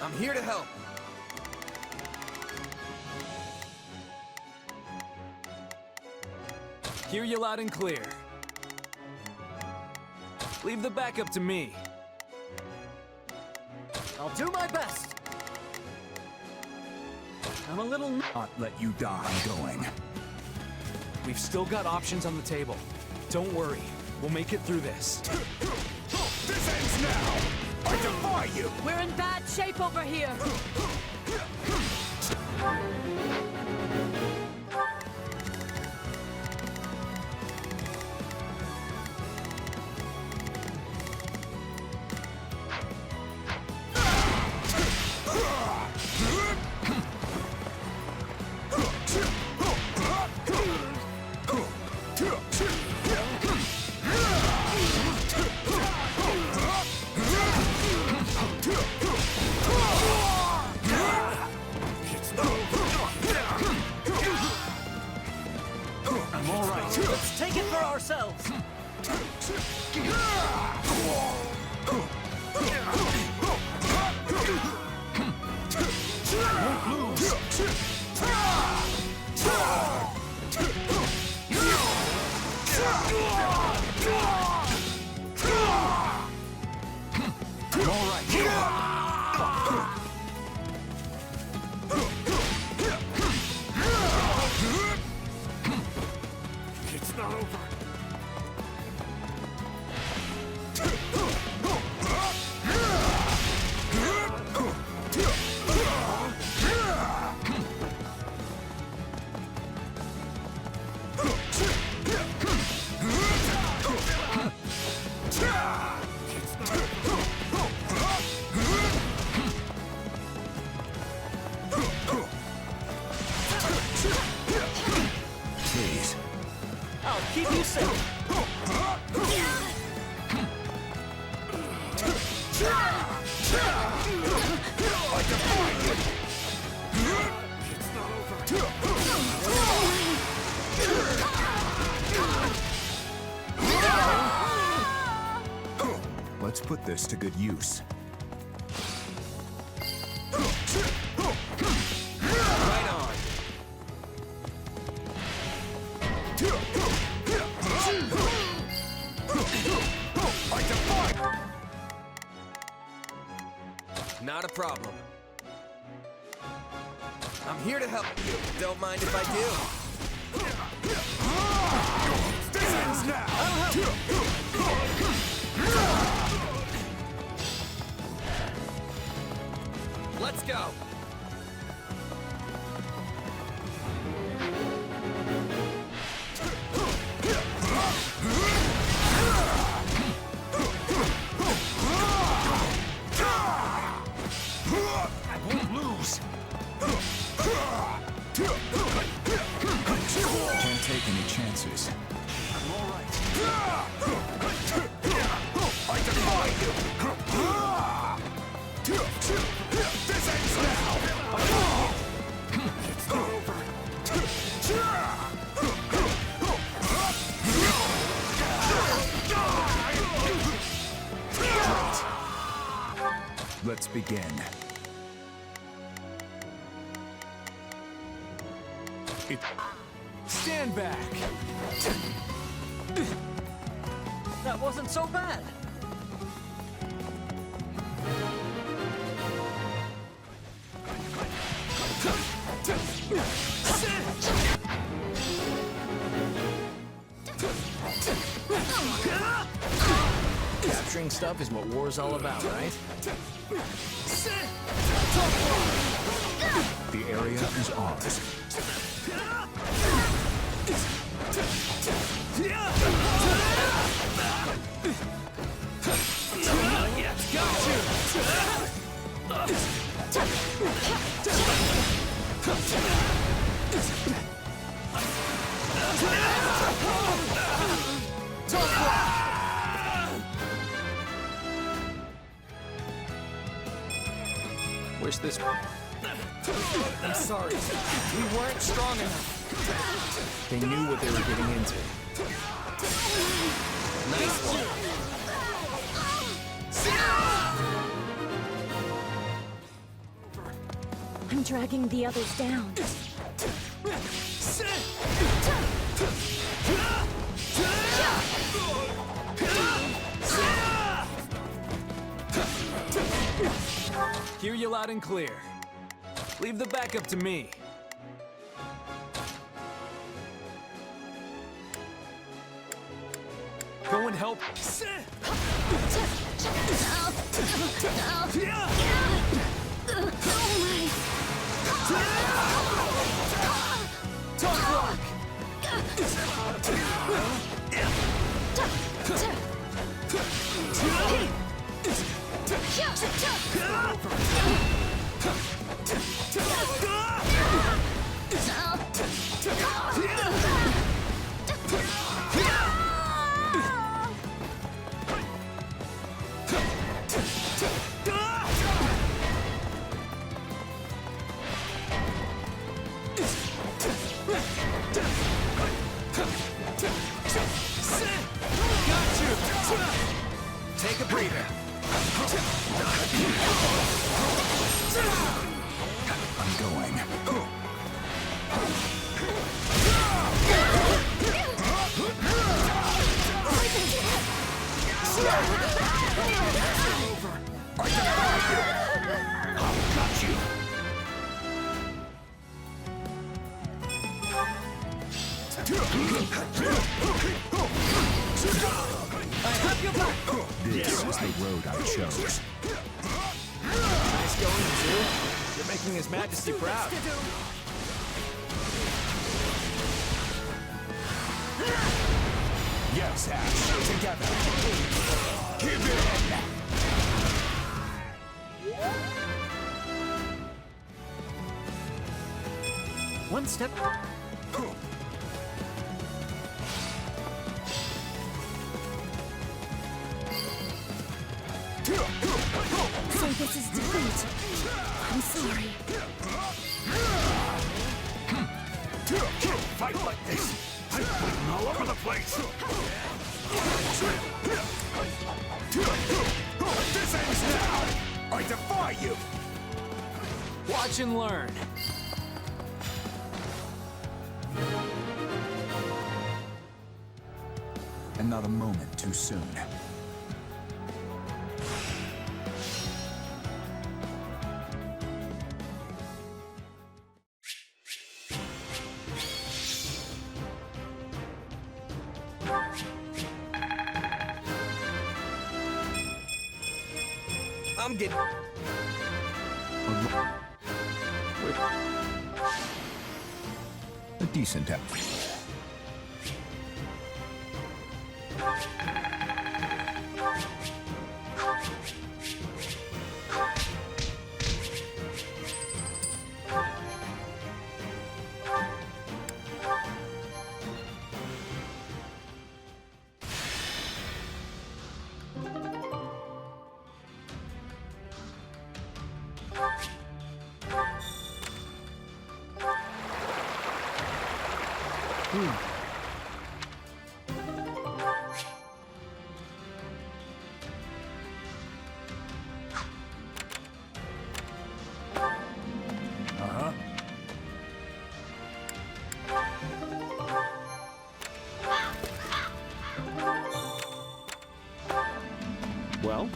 Speaker 2: I'm here to help.
Speaker 13: Hear you loud and clear. Leave the backup to me.
Speaker 14: I'll do my best.
Speaker 13: I'm a little...
Speaker 12: Not let you die. I'm going.
Speaker 13: We've still got options on the table. Don't worry. We'll make it through this.
Speaker 6: This ends now! I defy you!
Speaker 7: We're in bad shape over here.
Speaker 19: all right.
Speaker 13: It's not over.
Speaker 19: Please.
Speaker 13: I'll keep you safe. It's not
Speaker 12: Let's put this to good use.
Speaker 2: Right on. Not a problem. I'm here to help you. Don't mind if I do.
Speaker 19: This ends now!
Speaker 2: Let's go.
Speaker 19: I won't lose. Can't take any chances.
Speaker 13: I'm all right.
Speaker 19: I defy you! This ends now!
Speaker 13: It's not over.
Speaker 12: Let's begin.
Speaker 19: Stand back!
Speaker 14: That wasn't so bad.
Speaker 13: Capturing stuff is what war's all about, right?
Speaker 12: The area is ours.
Speaker 13: Wish this.
Speaker 14: I'm sorry. We weren't strong enough.
Speaker 3: They knew what they were getting into.
Speaker 2: Nice one.
Speaker 17: I'm dragging the others down.
Speaker 3: Hear you loud and clear. Leave the backup to me. Go and help.
Speaker 2: Take a breather.
Speaker 12: I'm going.
Speaker 16: I defy you! I've got you!
Speaker 19: I have your back!
Speaker 12: This is the road I chose.
Speaker 19: Nice going, too. You're making His Majesty proud.
Speaker 12: Yes, Ash. Together.
Speaker 16: Give in!
Speaker 14: One step.
Speaker 4: So this is defeat. I'm sorry.
Speaker 16: Fight like this! I'm bleeding all over the place! This ends now! I defy you!
Speaker 19: Watch and learn.
Speaker 12: And not a moment too soon.
Speaker 2: I'm getting...
Speaker 12: A decent effort.
Speaker 19: Well?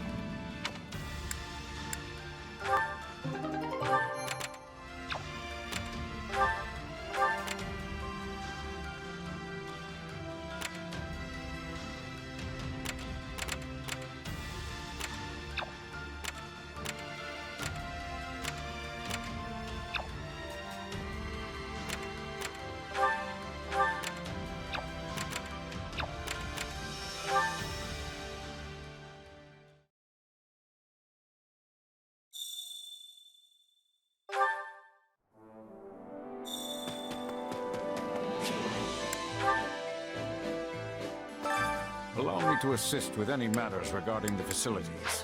Speaker 5: Allow me to assist with any matters regarding the facilities.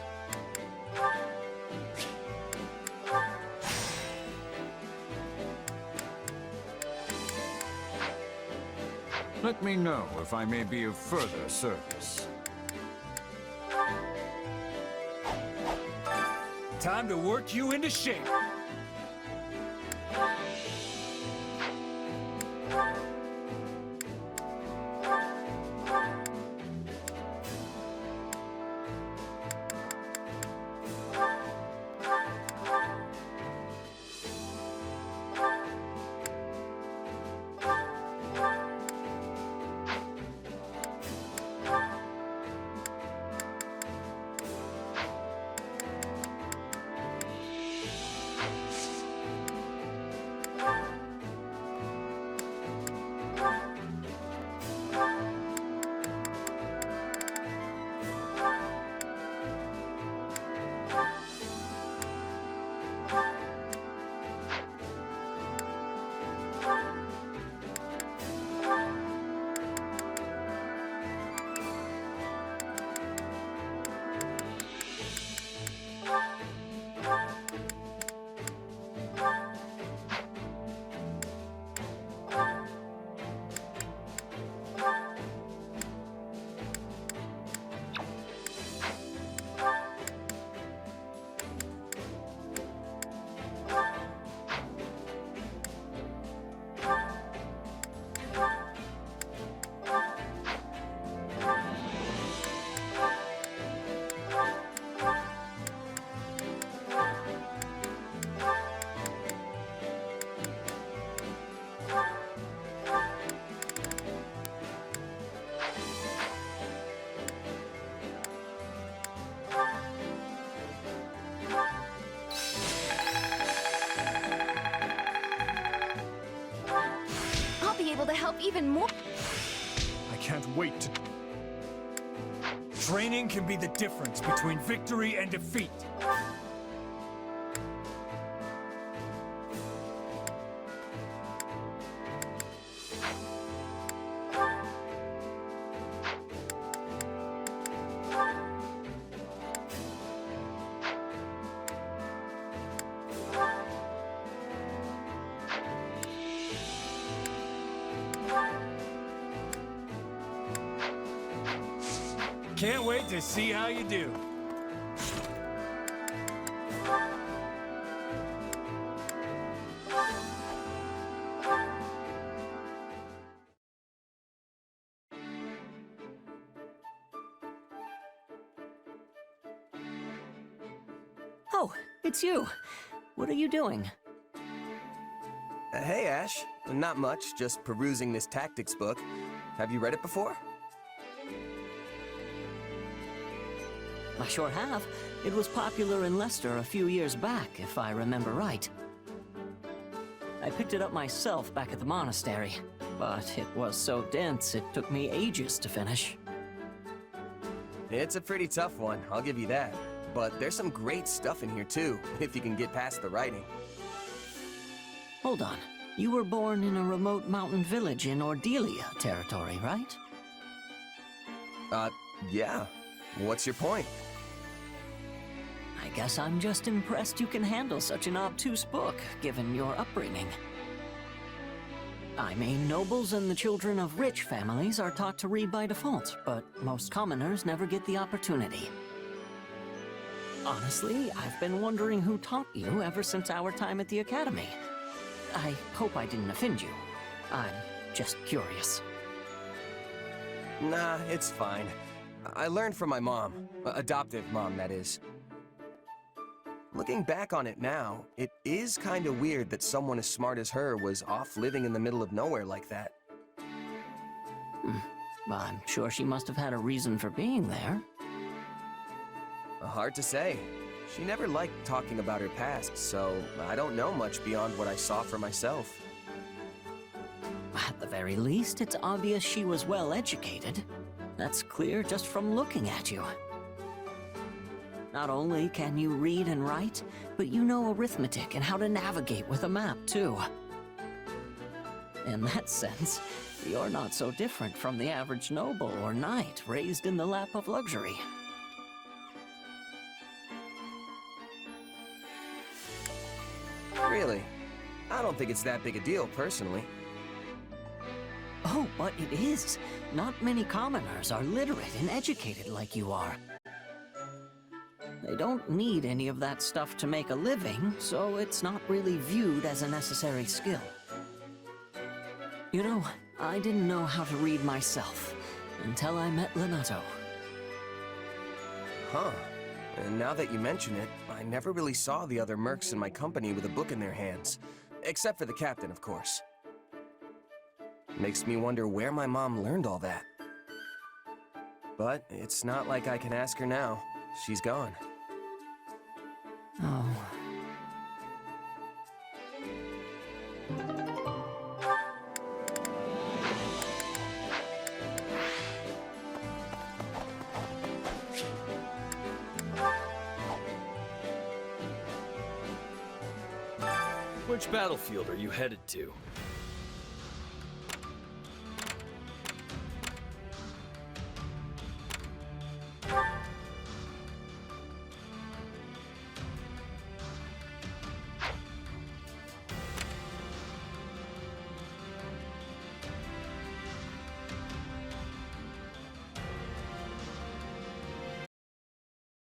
Speaker 5: Let me know if I may be of further service.
Speaker 19: Time to work you into shape.
Speaker 18: yourself even more.
Speaker 3: I can't wait to... Training can be the difference between victory and defeat. Can't wait to see how you do.
Speaker 14: Oh, it's you. What are you doing?
Speaker 2: Hey, Ash. Not much, just perusing this tactics book. Have you read it before?
Speaker 14: I sure have. It was popular in Leicester a few years back, if I remember right. I picked it up myself back at the monastery, but it was so dense it took me ages to finish.
Speaker 2: It's a pretty tough one, I'll give you that. But there's some great stuff in here too, if you can get past the writing.
Speaker 14: Hold on. You were born in a remote mountain village in Ordelia territory, right?
Speaker 2: Yeah. What's your point?
Speaker 14: I guess I'm just impressed you can handle such an obtuse book, given your upbringing. I mean, nobles and the children of rich families are taught to read by default, but most commoners never get the opportunity. Honestly, I've been wondering who taught you ever since our time at the academy. I hope I didn't offend you. I'm just curious.
Speaker 2: Nah, it's fine. I learned from my mom. Adoptive mom, that is. Looking back on it now, it is kinda weird that someone as smart as her was off living in the middle of nowhere like that.
Speaker 14: I'm sure she must have had a reason for being there.
Speaker 2: Hard to say. She never liked talking about her past, so I don't know much beyond what I saw for myself.
Speaker 14: At the very least, it's obvious she was well educated. That's clear just from looking at you. Not only can you read and write, but you know arithmetic and how to navigate with a map, too. In that sense, you're not so different from the average noble or knight raised in the lap of luxury.
Speaker 2: Really? I don't think it's that big a deal, personally.
Speaker 14: Oh, but it is. Not many commoners are literate and educated like you are. They don't need any of that stuff to make a living, so it's not really viewed as a necessary skill. You know, I didn't know how to read myself until I met Lenato.
Speaker 2: Huh. And now that you mention it, I never really saw the other mercs in my company with a book in their hands. Except for the captain, of course. Makes me wonder where my mom learned all that. But it's not like I can ask her now. She's gone.
Speaker 14: Oh.
Speaker 13: Which battlefield are you headed to?